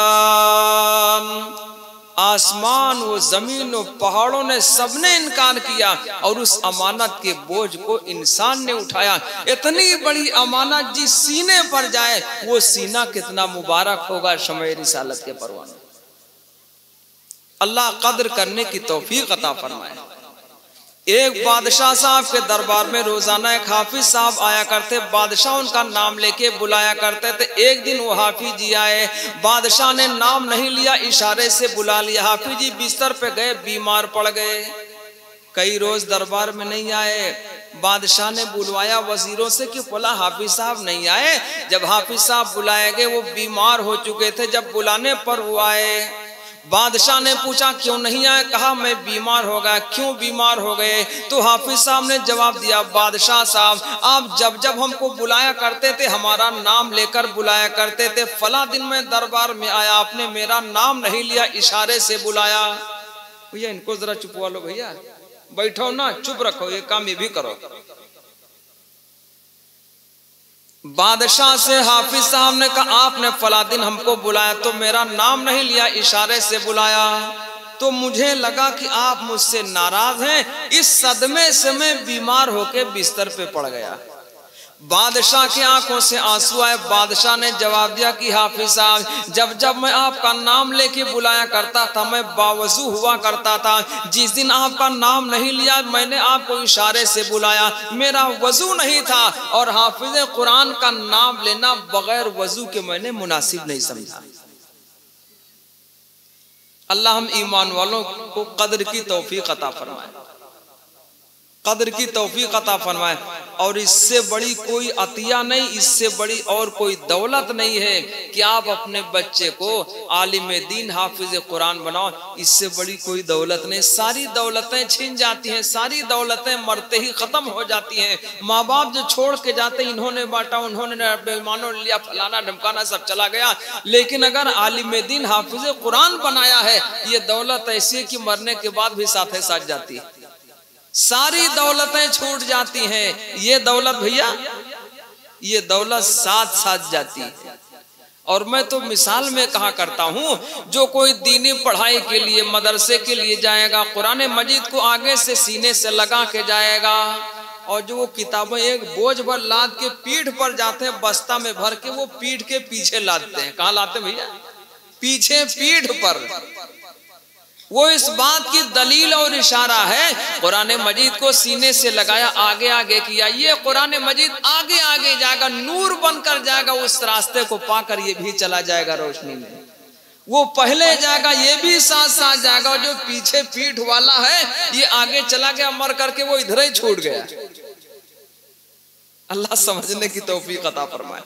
आसमान व जमीन व पहाड़ों ने सबने इनकार किया और उस अमानत के बोझ को इंसान ने उठाया। इतनी बड़ी अमानत जिस सीने पर जाए वो सीना कितना मुबारक होगा शमए रिसालत के परवाने। अल्लाह कद्र करने की तौफीक अता फरमाए। एक बादशाह साहब के दरबार में रोजाना एक हाफिज साहब आया करते, बादशाह उनका नाम लेके बुलाया करते थे। एक दिन वो हाफिज जी आए, बादशाह ने नाम नहीं लिया, इशारे से बुला लिया। हाफिज जी बिस्तर पे गए, बीमार पड़ गए, कई रोज दरबार में नहीं आए। बादशाह ने बुलवाया वजीरों से कि बोला हाफिज साहब नहीं आए। जब हाफिज साहब बुलाए गए वो बीमार हो चुके थे। जब बुलाने पर वो आए, बादशाह ने पूछा क्यों नहीं आए? कहा मैं बीमार हो गया। क्यों बीमार हो गए? तो हाफिज साहब ने जवाब दिया, बादशाह साहब आप जब जब हमको बुलाया करते थे, हमारा नाम लेकर बुलाया करते थे, फला दिन में दरबार में आया, आपने मेरा नाम नहीं लिया, इशारे से बुलाया। भैया इनको जरा चुपवा लो, भैया बैठो ना, चुप रखो, ये काम ये भी करो। बादशाह से हाफिज साहब ने कहा आपने फला दिन हमको बुलाया तो मेरा नाम नहीं लिया, इशारे से बुलाया, तो मुझे लगा कि आप मुझसे नाराज हैं। इस सदमे से मैं बीमार होके बिस्तर पे पड़ गया। बादशाह की आंखों से आंसू आए। बादशाह ने जवाब दिया कि हाफिज साहब जब जब मैं आपका नाम लेके बुलाया करता था मैं बावजू हुआ करता था। जिस दिन आपका नाम नहीं लिया मैंने आपको इशारे से बुलाया, मेरा वजू नहीं था और हाफिज कुरान का नाम लेना बगैर वजू के मैंने मुनासिब नहीं समझा। अल्लाह हम ईमान वालों को कद्र की तौफीक अता फरमाए, कद्र की तौफीक अता फरमाए। और इससे बड़ी कोई अतिया नहीं, इससे बड़ी और कोई दौलत नहीं है कि आप अपने बच्चे को आलिम दीन हाफिज कुरान बनाओ। इससे बड़ी कोई दौलत नहीं। सारी दौलतें छिन जाती हैं, सारी दौलतें मरते ही खत्म हो जाती हैं। माँ बाप जो छोड़ के जाते इन्होंने बांटा, उन्होंने बेईमानों ने लिया, फलाना ढमकाना सब चला गया। लेकिन अगर आलिम दीन हाफिज कुरान बनाया है, ये दौलत ऐसी है कि मरने के बाद भी साथ साथ जाती है। सारी दौलतें छूट जाती हैं, ये दौलत भैया ये दौलत साथ साथ जाती है। और मैं तो मिसाल में कहा करता हूँ, जो कोई दीनी पढ़ाई के लिए मदरसे के लिए जाएगा, कुरान मजीद को आगे से सीने से लगा के जाएगा, और जो वो किताबें एक बोझ भर लाद के पीठ पर जाते हैं, बस्ता में भर के वो पीठ के पीछे लादते हैं। कहाँ लाते भैया? पीछे पीठ पर। वो इस बात की दलील और इशारा है, कुरान मजीद को सीने से लगाया, आगे आगे किया, ये कुरान मजीद आगे आगे जाएगा, नूर बनकर जाएगा, उस रास्ते को पाकर ये भी चला जाएगा रोशनी में। वो पहले जाएगा, ये भी साथ साथ जाएगा, और जो पीछे पीठ वाला है ये आगे चला गया, मर करके वो इधर ही छूट गया। अल्लाह समझने की तौफीक अता फरमाए।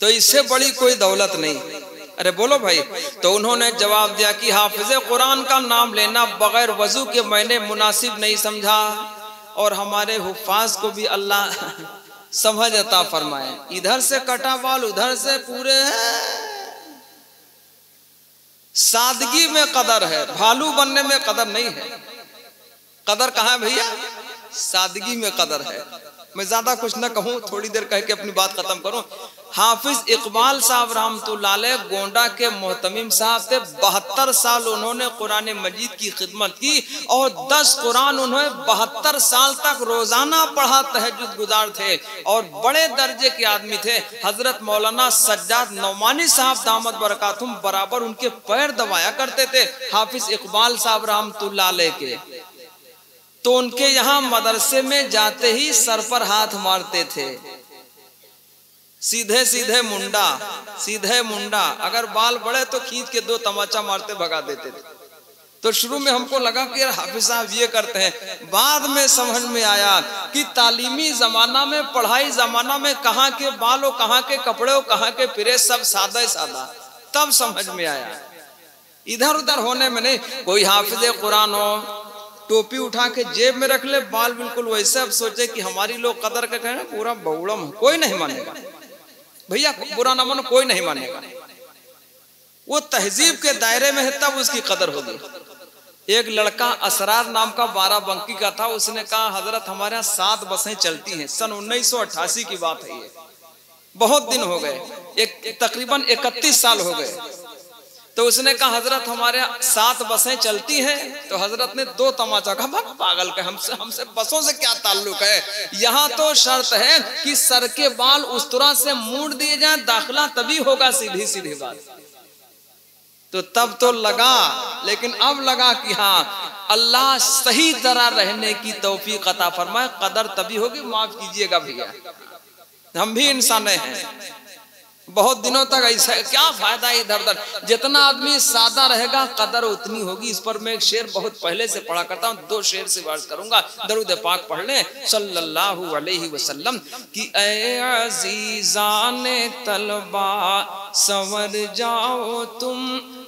तो इससे बड़ी कोई दौलत नहीं। अरे बोलो भाई। तो उन्होंने जवाब दिया कि हाफिज कुरान का नाम लेना बगैर वजू के मैंने मुनासिब नहीं समझा, और हमारे हुफ्फाज को भी अल्लाह समझ अता फरमाए। इधर से कटा बाल, उधर से पूरे सादगी में कदर है, भालू बनने में कदर नहीं है। कदर कहाँ है भैया? सादगी में कदर है। मैं ज्यादा कुछ ना कहूं, थोड़ी देर कह के अपनी बात खत्म करूं। हाफिज इकबाल साहब रहमतुल्लाह अलैह गोंडा के मोहतमिम साहब थे। 72 साल उन्होंने कुरान मजीद की खिदमत की, और 10 कुरान उन्होंने 72 साल तक रोजाना पढ़ा, तहज्जुद गुजार थे, और बड़े दर्जे के आदमी थे। हजरत मौलाना सज्जाद नौमानी साहब दामद बरकातुहुम बराबर उनके पैर दबाया करते थे, हाफिज इकबाल साहब रहमतुल्लाह अलैह के। तो उनके यहाँ मदरसे में जाते ही सर पर हाथ मारते थे, सीधे सीधे मुंडा, सीधे मुंडा। अगर बाल बड़े तो खींच के 2 तमाचा मारते भगा देते थे। तो शुरू में हमको लगा कि यार हाफिज साहब ये करते हैं। बाद में समझ में आया कि तालीमी जमाना में, पढ़ाई जमाना में कहाँ के बाल हो, कहाँ के कपड़े हो, कहाँ के फिरे, सब सादा ही सादा। तब समझ में आया, इधर उधर होने में नहीं। कोई हाफिज कुरान हो, टोपी उठा के जेब में रख ले, बाल बिल्कुल वैसे, अब सोचे कि हमारी लोग कदर के कहें पूरा बहुड़म, कोई नहीं मानेगा भैया, बुरा ना मानो, कोई नहीं मानेगा। वो तहजीब के दायरे में है तब उसकी कदर होगी। एक लड़का असरार नाम का 12 बंकी का था, उसने कहा हजरत हमारे यहाँ 7 बसें चलती हैं। सन 1988 की बात है ये, बहुत दिन हो गए, एक तकरीबन 31 साल हो गए। तो उसने कहा हजरत हमारे 7 बसें चलती हैं। तो हजरत ने 2 तमाचा कहा, पागल का, हमसे बसों से क्या ताल्लुक है? यहाँ तो शर्त है कि सर के बाल उस तरह से मूड़ दिए जाए, दाखिला तभी होगा, सीधी सीधी बात। तो तब तो लगा, लेकिन अब लगा कि हाँ अल्लाह सही तरह रहने की तौफीक अता फरमाए, कदर तभी होगी। माफ कीजिएगा भैया, हम भी इंसान हैं। बहुत दिनों तक ऐसा क्या फायदा है इधर उधर। जितना आदमी सादा रहेगा कदर उतनी होगी। इस पर मैं एक शेर बहुत पहले से पढ़ा करता हूँ, 2 शेर से बात करूंगा। दरूद पाक पढ़ लें सल्लल्लाहु अलैहि वसल्लम कि ऐ अजीजाने तलबा संवर जाओ तुम,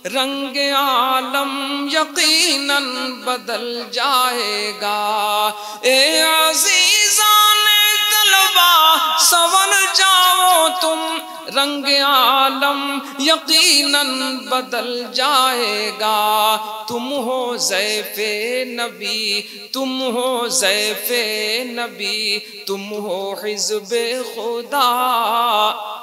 रंग आलम यकीनन बदल जाएगा। ए अजीजाने तलबा संवर जाओ तुम, रंग आलम यकीनन बदल जाएगा। तुम हो ज़ैफ़े नबी, तुम हो ज़ैफ़े नबी, तुम हो हिज़्बे खुदा।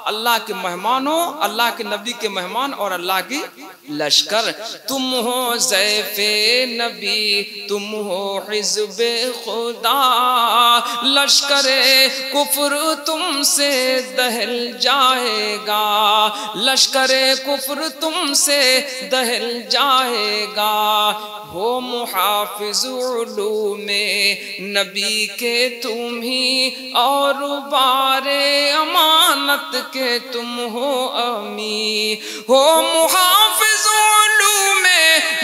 अल्लाह के मेहमान हो, अल्लाह के नबी के मेहमान और अल्लाह की लश्कर। तुम हो ज़ैफ़े नबी, तुम हो हिज़्बे खुदा। लश्करे कुफ्र तुमसे दहल जाएगा, लश्करे कुफ्र तुमसे दहल जाएगा। हो मुहाफिज़ उलूमे नबी के तुम ही, और बारे अमानत के तुम हो अमी। हो मुहाफिज़ उलूमे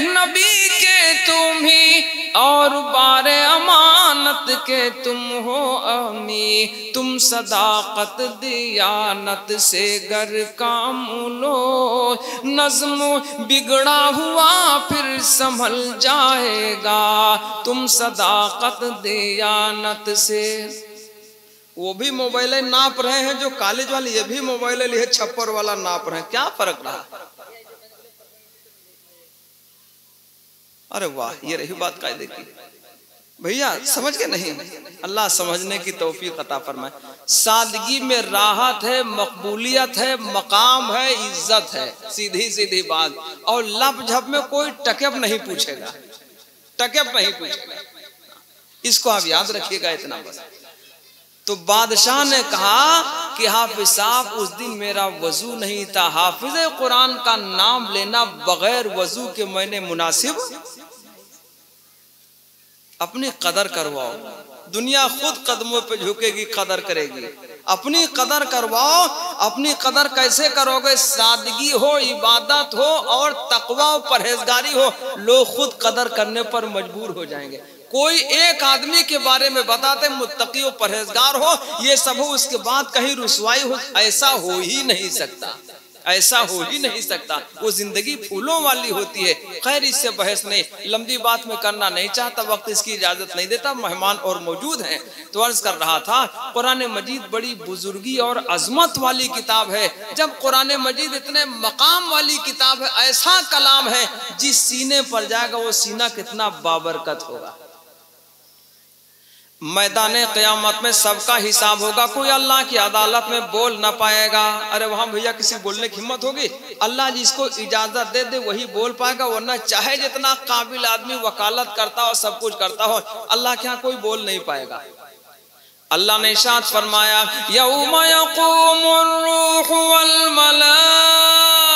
नबी के तुम ही, और बारे अमानत के तुम हो अमी। तुम सदाकत दियानत से घर काम लो, नज़्म बिगड़ा हुआ फिर संभल जाएगा। तुम सदाकत दियानत से। वो भी मोबाइल नाप रहे हैं जो कॉलेज वाले, ये भी मोबाइल लिए छप्पर वाला नाप रहे हैं। क्या फर्क रहा? अरे वाह, ये रही बात कायदे की। भैया समझ के नहीं, अल्लाह समझने की तौफीक अता फरमाए। सादगी में राहत है, मकबूलियत है, मकाम है, इज्जत है, सीधी सीधी बात। और लब झप में कोई टकब नहीं पूछेगा, टकब नहीं पूछेगा, इसको आप याद रखिएगा इतना बस। तो बादशाह ने कहा कि हाफिज साहब उस दिन मेरा वजू नहीं था, हाफिज कुरान का नाम लेना बगैर वजू के मैंने मुनासिब। अपनी कदर करवाओ, दुनिया खुद कदमों पे झुकेगी, कदर करेगी। अपनी कदर करवाओ। अपनी कदर कैसे करोगे? सादगी हो, इबादत हो और तकवा और परहेजगारी हो, लोग खुद कदर करने पर मजबूर हो जाएंगे। कोई एक आदमी के बारे में बताते मुत्तकी और परहेजगार हो, ये सब हो, उसके बाद कहीं रुसवाई हो, ऐसा हो ही नहीं सकता, ऐसा हो ही नहीं सकता। वो जिंदगी फूलों वाली होती है। खैर इससे बहस नहीं, लंबी बात में करना नहीं चाहता, वक्त इसकी इजाजत नहीं देता, मेहमान और मौजूद हैं। तो अर्ज कर रहा था, कुरान मजीद बड़ी बुजुर्गी और अजमत वाली किताब है। जब कुरान मजीद इतने मकाम वाली किताब है, ऐसा कलाम है जिस सीने पर जाएगा वो सीना कितना बाबरकत होगा। मैदान क़यामत में सबका हिसाब होगा, कोई अल्लाह की अदालत में बोल ना पाएगा। अरे वहां भैया किसी बोलने की हिम्मत होगी? अल्लाह जिसको इजाजत दे दे वही बोल पाएगा, वरना चाहे जितना काबिल आदमी वकालत करता हो, सब कुछ करता हो, अल्लाह के यहाँ कोई बोल नहीं पाएगा। अल्लाह ने इरशाद फरमाया, यौम यक़ूमुर रूहु वल मलाइकतु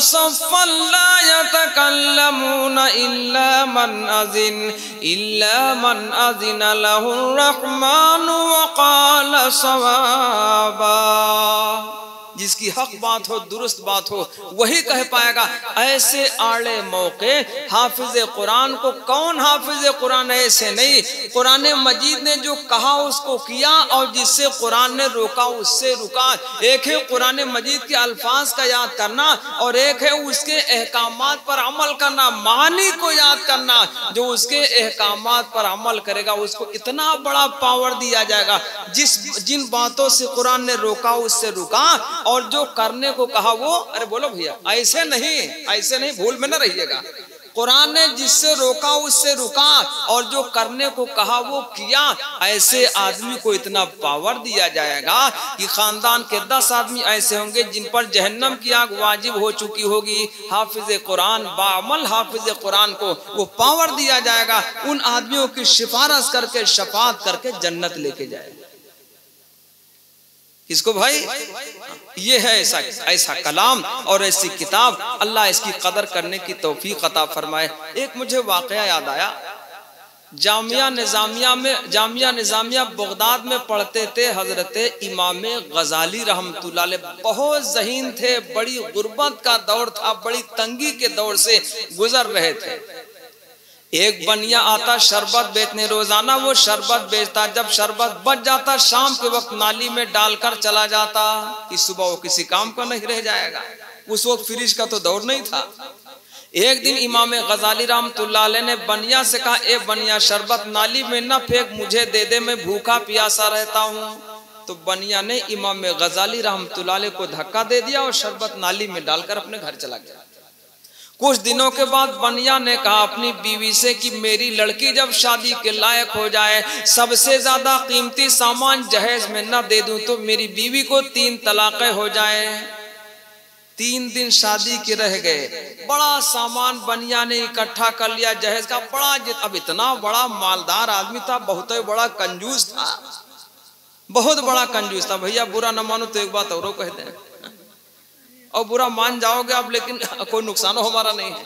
सफ़्फ़न ला यतकल्लमूना इल्ला मन अज़िन लहुर रहमानु व क़ाल सवाबा। जिसकी हक बात हो, दुरुस्त बात हो, वही कह पाएगा। ऐसे आड़े मौके हाफिज कुरान को, कौन हाफिज कुरान ऐसे नहीं, कुरान मजीद ने जो कहा उसको किया और जिससे कुरान ने रोका उससे रुका। एक है कुरान मजीद के अल्फाज का याद करना और एक है उसके अहकामात पर अमल करना, मानी को याद करना। जो उसके अहकामात पर अमल करेगा उसको इतना बड़ा पावर दिया जाएगा। जिन बातों से कुरान ने रोका उससे रुका और जो करने को कहा वो, अरे बोलो भैया, ऐसे नहीं, भूल में न रहिएगा। कुरान ने जिससे रोका उससे रुका और जो करने को कहा वो किया। ऐसे आदमी को इतना पावर दिया जाएगा कि खानदान के 10 आदमी ऐसे होंगे जिन पर जहन्नम की आग वाजिब हो चुकी होगी। हाफिज कुरान, बामल हाफिज कुरान को वो पावर दिया जाएगा, उन आदमियों की सिफारिश करके, शफाअत करके जन्नत लेके जाएगा। किसको भाई? ये है ऐसा कलाम और ऐसी किताब। अल्लाह इसकी कदर करने की तौफीक अता फरमाए। एक मुझे वाकया याद आया, जामिया निजामिया बगदाद में पढ़ते थे हजरत इमाम गजाली रहमतुल्लाह अलैह। बहुत ज़हीन थे, बड़ी गुर्बत का दौर था, बड़ी तंगी के दौर से गुजर रहे थे। एक बनिया आता शरबत बेचने, रोजाना वो शरबत बेचता। जब शरबत बच जाता शाम के वक्त नाली में डालकर चला जाता कि सुबह वो किसी काम का नहीं रह जाएगा। उस वक्त फ्रिज का तो दौर नहीं था। एक दिन इमाम गजाली रहमतुल्लाह अलैह ने बनिया से कहा, ए बनिया, शरबत नाली में न फेंक, मुझे दे दे, मैं भूखा प्यासा रहता हूँ। तो बनिया ने इमाम गजाली रहमतुल्लाह अलैह को धक्का दे दिया और शरबत नाली में डालकर अपने घर चला गया। कुछ दिनों के बाद बनिया ने कहा अपनी बीवी से कि मेरी लड़की जब शादी के लायक हो जाए, सबसे ज्यादा कीमती सामान जहेज में न दे दूं तो मेरी बीवी को 3 तलाक़ें हो जाए। 3 दिन शादी के रह गए, बड़ा सामान बनिया ने इकट्ठा कर लिया जहेज का। बड़ा, अब इतना बड़ा मालदार आदमी था, बहुत बड़ा कंजूस था, बहुत बड़ा कंजूस था। भैया बुरा न मानो तो एक बात और कहते हैं, और बुरा मान जाओगे आप, लेकिन कोई नुकसान हमारा नहीं है।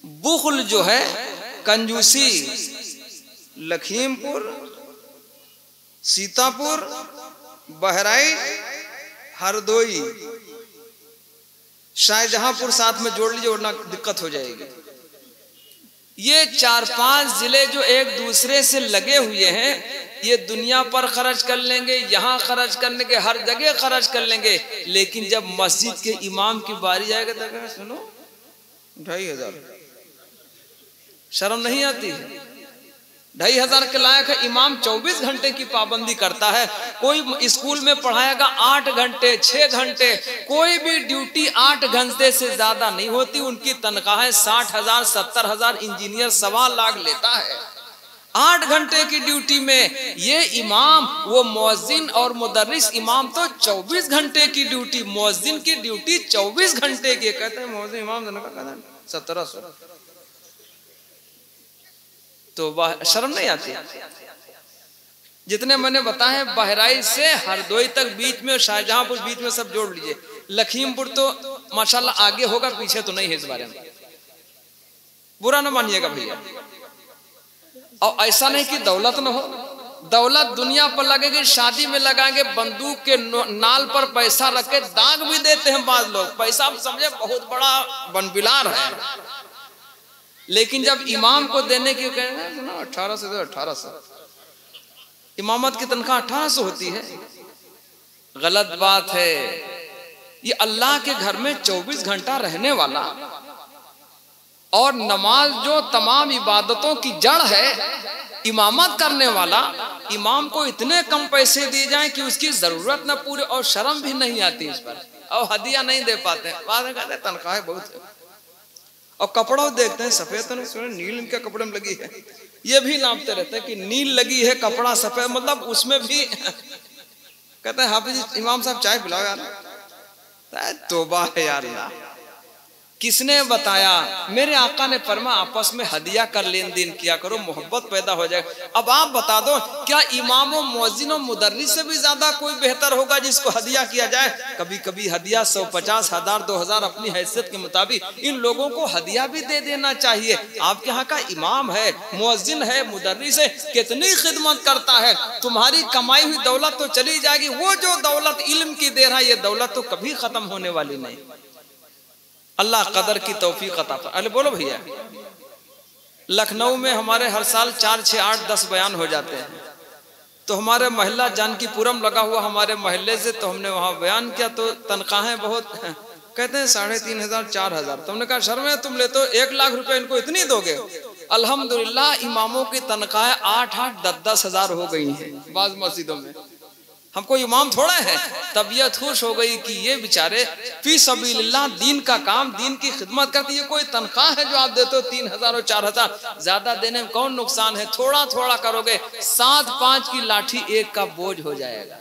बुखल जो है, कंजूसी, लखीमपुर, सीतापुर, बहराइच, हरदोई, शाहजहांपुर साथ में जोड़ लीजिए वरना दिक्कत हो जाएगी। ये 4-5 जिले जो एक दूसरे से लगे हुए हैं, ये दुनिया पर खर्च कर लेंगे, यहाँ खर्च करने के, हर जगह खर्च कर लेंगे, लेकिन जब मस्जिद के इमाम की बारी आएगा तो सुनो 2,500, शर्म नहीं आती है? 2,500 के लायक है। इमाम 24 घंटे की पाबंदी करता है। कोई स्कूल में पढ़ाएगा 8 घंटे 6 घंटे, कोई भी ड्यूटी 8 घंटे से ज्यादा नहीं होती। उनकी तनख्वाह 60,000 70,000, इंजीनियर 1.25 लाख लेता है 8 घंटे की ड्यूटी में। ये इमाम, वो मुअज्जिन और मुदर्रिस, इमाम तो 24 घंटे की ड्यूटी, मुअज्जिन की ड्यूटी 24 घंटे की। कहते हैं मुअज्जिन इमाम 1700, तो शर्म नहीं आती? जितने मैंने बताए बहराइच से हरदोई तक बीच में, शाहजहांपुर बीच में, सब जोड़ लीजिए। लखीमपुर तो माशाल्लाह आगे होगा, पीछे तो नहीं है। इस बारे में बुरा ना मानिएगा भैया। और ऐसा नहीं कि दौलत न हो, दौलत दुनिया पर लगेगी। शादी में लगाएंगे, बंदूक के नाल पर पैसा रख के दाग भी देते हैं बाज लोग। पैसा समझे बहुत बड़ा बनबिलार है, लेकिन जब इमाम को देने की कहेंगे 1800 से 1800, इमामत की तनख्वाह 1800 होती है, गलत बात है। ये अल्लाह के घर में 24 घंटा रहने वाला और नमाज जो तमाम इबादतों की जड़ है, इमामत करने वाला इमाम को इतने कम पैसे दिए जाएं कि उसकी जरूरत न पूरे, और शर्म भी नहीं आती इस पर, और हदिया नहीं दे पाते। बाद में कहते हैं तनख्वाह बहुत है। और कपड़ा देखते हैं सफेद तो नहीं, नील इनके कपड़े में लगी है। ये भी नापते रहते हैं कि नील लगी है, कपड़ा सफेद, मतलब उसमें भी कहते हैं हाफिज इमाम साहब चाय पिलाओ यार। तौबा है यार, किसने बताया? मेरे आका ने फरमा आपस में हदिया कर लेन देन किया करो, मोहब्बत पैदा हो जाए। अब आप बता दो, क्या इमामों मुअज्जिनों मुदर्रिस से भी ज्यादा कोई बेहतर होगा जिसको हदिया किया जाए? कभी कभी हदिया 150, 1000, 2000 अपनी हैसियत के मुताबिक इन लोगों को हदिया भी दे देना चाहिए। आपके यहाँ का इमाम है, मुअज्जिन है, मुदर्रिस है, कितनी खिदमत करता है। तुम्हारी कमाई हुई दौलत तो चली जाएगी, वो जो दौलत इल्म की दे रहा है, ये दौलत तो कभी खत्म होने वाली नहीं। अल्लाह कदर की तौफीक अता फरमाए। अरे बोलो भैया, लखनऊ में हमारे हर साल 4, 6, 8, 10 बयान हो जाते हैं। तो हमारे मोहल्ला जानकीपुरम लगा हुआ हमारे मोहल्ले से, तो हमने वहाँ बयान किया। तो तनख्वाहें बहुत कहते हैं 3500, 4000। तो हमने कहा शर्म है, तुम ले तो 1 लाख रुपए इनको इतनी दोगे? अल्हम्दुलिल्लाह इमामों की तनख्वाहें 8-8, 10-10 हजार हो गई हैं बाज मस्जिदों में। हमको इमाम थोड़ा है। तबीयत खुश हो गई कि ये बेचारे फी सबीलिल्लाह दीन का काम, दीन की खिदमत करती है। कोई तनख्वाह है जो आप देते हो 3000 और 4000, ज्यादा देने में कौन नुकसान है? थोड़ा थोड़ा करोगे, 7-5 की लाठी एक का बोझ हो जाएगा।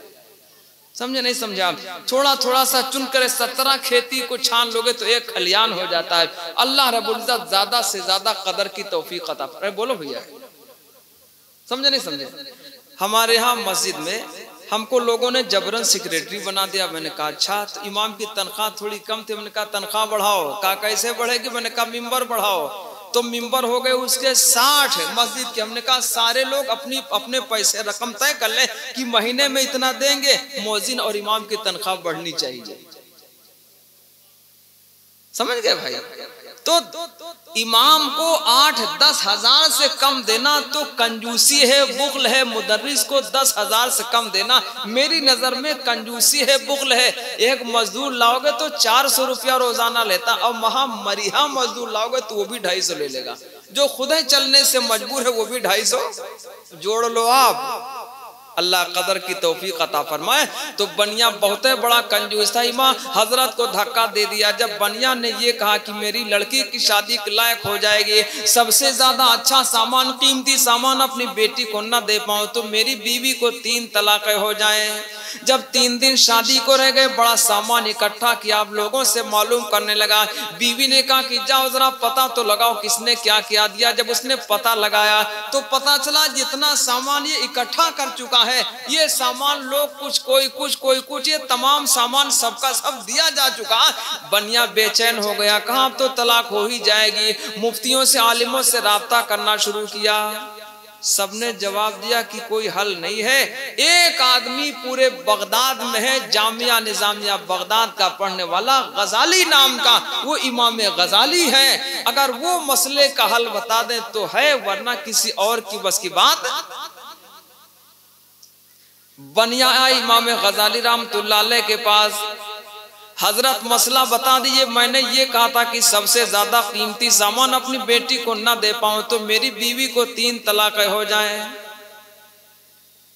समझे नहीं समझा? थोड़ा थोड़ा सा चुन कर 17 खेती को छान लोगे तो एक खलियान हो जाता है। अल्लाह रब्बुल इज्जत ज्यादा से ज्यादा कदर की तौफीक अता फरमाए। बोलो भैया, समझे नहीं समझे? हमारे यहाँ मस्जिद में हमको लोगों ने जबरन सेक्रेटरी बना दिया। मैंने कहा अच्छा, तो इमाम की तनख्वाह थोड़ी कम थी। मैंने कहा तनख्वाह बढ़ाओ। कहा कैसे बढ़ेगी? मैंने कहा मिंबर बढ़ाओ। तो मिंबर हो गए उसके 60 मस्जिद के। हमने कहा सारे लोग अपने पैसे रकम तय कर ले कि महीने में इतना देंगे, मुअज्जिन और इमाम की तनख्वाह बढ़नी चाहिए। समझ गए भाई? तो इमाम को 8-10 हजार से कम देना तो कंजूसी है, बुग़्ल है। मुदर्रिस को 10 हजार से कम देना मेरी नजर में कंजूसी है, बुग़्ल है। एक मजदूर लाओगे तो 400 रुपया रोजाना लेता, और महा मरिहा मजदूर लाओगे तो वो भी 250 ले लेगा। जो खुद ही चलने से मजबूर है वो भी 250 जोड़ लो आप। अल्लाह कदर की तौफीक अता फरमाए। तो बनिया बहुत बड़ा कंजूस था। इमाम हजरत को धक्का दे दिया। जब बनिया ने ये कहा कि मेरी लड़की की शादी के लायक हो जाएगी, सबसे ज्यादा अच्छा सामान, कीमती सामान अपनी बेटी को न दे पाऊं तो मेरी बीवी को 3 तलाक़ें हो जाएं। जब 3 दिन शादी को रह गए, बड़ा सामान इकट्ठा किया, आप लोगों से मालूम करने लगा। बीवी ने कहा कि जाओ जरा पता तो लगाओ किसने क्या क्या दिया। जब उसने पता लगाया तो पता चला जितना सामान ये इकट्ठा कर चुका है, ये सामान लोग कुछ कोई कुछ, ये तमाम सामान सबका सब दिया जा चुका। बनिया बेचैन हो गया, कहा अब तो तलाक हो ही जाएगी। मुफ्तियों से, आलिमों से राब्ता करना शुरू किया। सबने जवाब दिया कि कोई हल नहीं है। एक आदमी पूरे बगदाद में है, जामिया निजामिया बगदाद का पढ़ने वाला, गजाली नाम का, वो इमाम गजाली है। अगर वो मसले का हल बता दें तो है, वरना किसी और की बस की बात। बनिया इमाम गजाली रहमतुल्लाह अलैह के पास। हजरत मसला बता दीजिए, मैंने ये कहा था कि सबसे ज्यादा कीमती सामान अपनी बेटी को ना दे पाऊं तो मेरी बीवी को 3 तलाक हो जाए।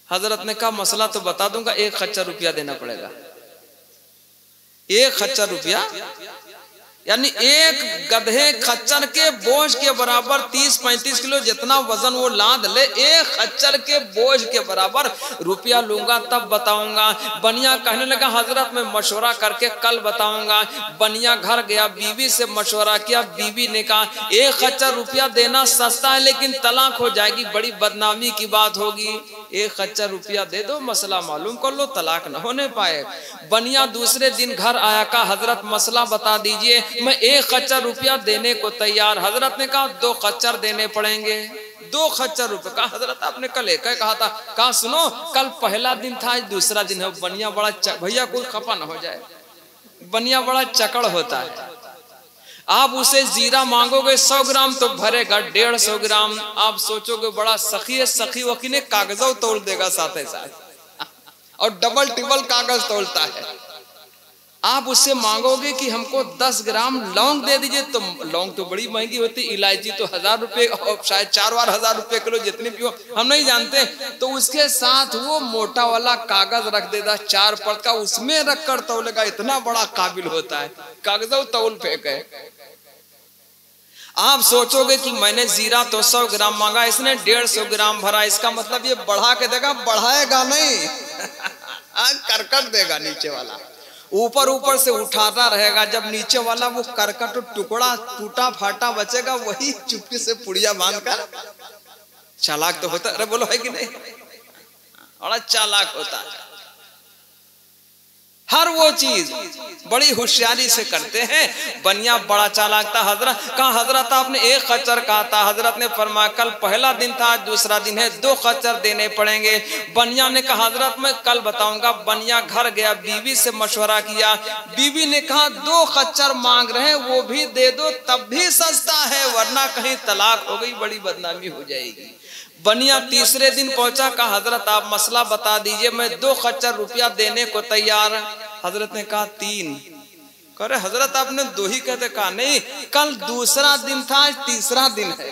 हजरत ने कहा मसला तो बता दूंगा, 1 खच्चर रुपया देना पड़ेगा। 1 खच्चर रुपया यानी एक गधे खच्चर के बोझ के बराबर 30-35 किलो जितना वजन वो लाद ले, 1 खच्चर के बोझ के बराबर रुपया लूंगा तब बताऊंगा। बनिया कहने लगा हजरत मैं मशवरा करके कल बताऊंगा। बनिया घर गया, बीवी से मशवरा किया, बीवी ने कहा 1 खच्चर रुपया देना सस्ता है लेकिन तलाक हो जाएगी, बड़ी बदनामी की बात होगी। 1 खच्चर रुपया दे दो, मसला मालूम कर लो, तलाक न होने पाए। बनिया दूसरे दिन घर आया, कहा हजरत मसला बता दीजिए, मैं 1 खच्चर रुपया देने को तैयार। हजरत ने कहा 2 खच्चर देने पड़ेंगे। 2 खच्चर रुपए। कहा हजरत आपने कल एक कहा था। कहा सुनो, कल पहला दिन था, आज दूसरा दिन है। बनिया बड़ा भैया कोई खपा न हो जाए, बनिया बड़ा चकड़ होता है। आप उसे जीरा मांगोगे 100 ग्राम तो भरेगा 150 ग्राम। आप सोचोगे बड़ा सखी है, सखी वकी ने कागज तोड़ देगा साथ ही साथ, और डबल टिबल कागज तोड़ता है। आप उससे मांगोगे कि हमको 10 ग्राम लौंग दे दीजिए, तो लौंग तो बड़ी महंगी होती, इलायची तो 1000 रुपए, शायद 4 बार 1000 रुपए किलो, जितनी भी हो हम नहीं जानते। तो उसके साथ वो मोटा वाला कागज रख देता 4 परत का, उसमें रखकर तौलेगा। इतना बड़ा काबिल होता है, कागज तौल फेंके। आप सोचोगे कि मैंने जीरा तो 100 ग्राम मांगा, इसने 150 ग्राम भरा, इसका मतलब ये बढ़ा के देगा। बढ़ाएगा नहीं करकट देगा नीचे वाला, ऊपर ऊपर से उठाता रहेगा। जब नीचे वाला वो करकट टुकड़ा टूटा फाटा बचेगा, वही चुपके से पुड़िया बांधकर। चालाक तो होता, अरे बोलो है कि नहीं, बड़ा चालाक होता है। हर वो चीज बड़ी होशियारी से करते हैं। बनिया बड़ा चालाक था। हजरत कहा हजरत आपने 1 खच्चर कहा था। हजरत ने फरमाया कल पहला दिन था, आज दूसरा दिन है, 2 खच्चर देने पड़ेंगे। बनिया ने कहा हजरत मैं कल बताऊंगा। बनिया घर गया, बीवी से मशवरा किया। बीवी ने कहा 2 खच्चर मांग रहे हैं, वो भी दे दो तब भी सस्ता है, वरना कहीं तलाक हो गई बड़ी बदनामी हो जाएगी। बनिया तीसरे दिन पहुंचा, कहा हजरत आप मसला बता दीजिए, मैं 2 खच्चर रुपया देने को तैयार। हजरत ने कहा 3। करे हजरत आपने 2 ही कहते। कहा नहीं, कल दूसरा दिन था, आज तीसरा दिन है।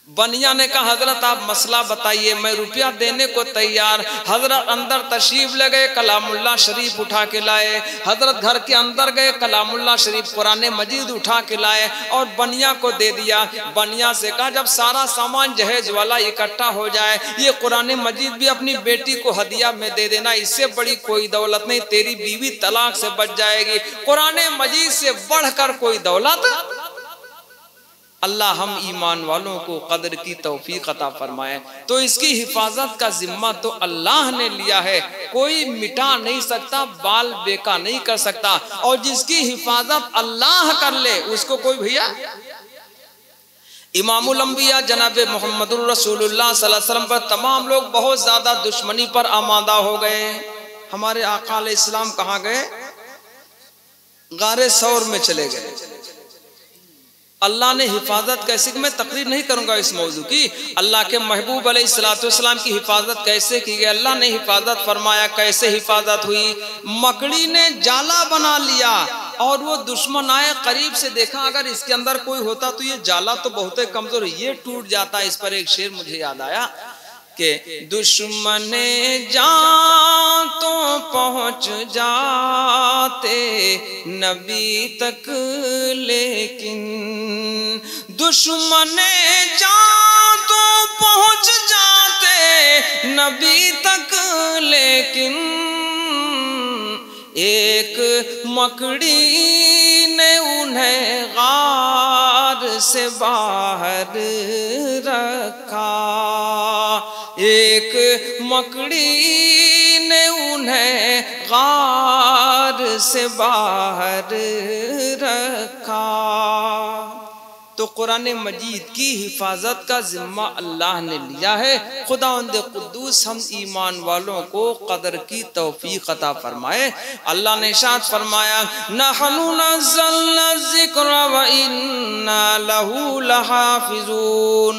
बनिया ने कहा हजरत आप मसला बताइए, मैं रुपया देने को तैयार। हजरत अंदर तशरीफ ले गए, कलामुल्लाह शरीफ उठा के लाए। हजरत घर के अंदर गए, कलामुल्लाह शरीफ कुरान मजीद उठा के लाए और बनिया को दे दिया। बनिया से कहा जब सारा सामान जहेज वाला इकट्ठा हो जाए, ये कुरान मजीद भी अपनी बेटी को हदिया में दे देना, इससे बड़ी कोई दौलत नहीं, तेरी बीवी तलाक से बच जाएगी। कुरान मजीद से बढ़कर कोई दौलत। अल्लाह हम ईमान वालों को कदर की तौफीक अता फरमाए। तो इसकी हिफाजत का जिम्मा तो अल्लाह ने लिया है, कोई मिटा नहीं सकता, बाल बेका नहीं कर सकता। और जिसकी हिफाजत अल्लाह कर ले उसको कोई भैया। इमामुल अंबिया जनाब मोहम्मदुर रसूलुल्लाह सल्लल्लाहु अलैहि वसल्लम पर तमाम लोग बहुत ज्यादा दुश्मनी पर आमादा हो गए। हमारे आका अलैहिस्सलाम कहाँ गए? गारे सौर में चले गए। अल्लाह ने हिफाजत कैसे, मैं तकरीर नहीं करूंगा इस मौजू की। अल्लाह के महबूब अलैहिस्सलाम की हिफाजत कैसे की गई, अल्लाह ने हिफाजत फरमाया। कैसे हिफाजत हुई? मकड़ी ने जाला बना लिया और वो दुश्मन आए, करीब से देखा अगर इसके अंदर कोई होता तो ये जाला तो बहुत ही कमजोर है, ये टूट जाता। इस पर एक शेर मुझे याद आया कि दुश्मने जान तो पहुंच जाते नबी तक, लेकिन दुश्मने जान तो पहुंच जाते नबी तक, लेकिन एक मकड़ी ने उन्हें गार से बाहर रखा। एक मकड़ी ने उन्हें गार से बाहर रखा। तो कुरान मजीद की हिफाजत का जिम्मा अल्लाह ने लिया है। खुदावंद कुद्दूस हम ईमान वालों को कदर की तौफीक अता फरमाए। अल्लाह ने इरशाद फरमाया नहनु नज़्ज़लना ज़िक्र व इन्ना लहू लहाफ़िज़ून।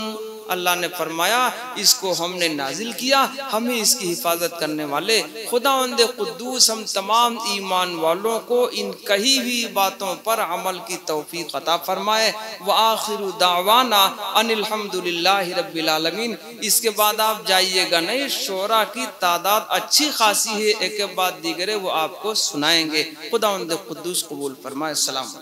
अल्लाह ने फरमाया इसको हमने नाजिल किया, हमें इसकी हिफाजत करने वाले खुदावंद कुद्दूस हम तमाम ईमान वालों को इन कही हुई बातों पर अमल की तौफीक अता फरमाए। व आखिरु दावाना अनिल हम्दुलिल्लाहि रब्बिल आलमीन। इसके बाद आप जाइएगा नहीं, शोरा की तादाद अच्छी खासी है, एक के बाद दीगरे वो आपको सुनाएंगे। खुदावंद कुद्दूस कबूल फरमाए। सलाम।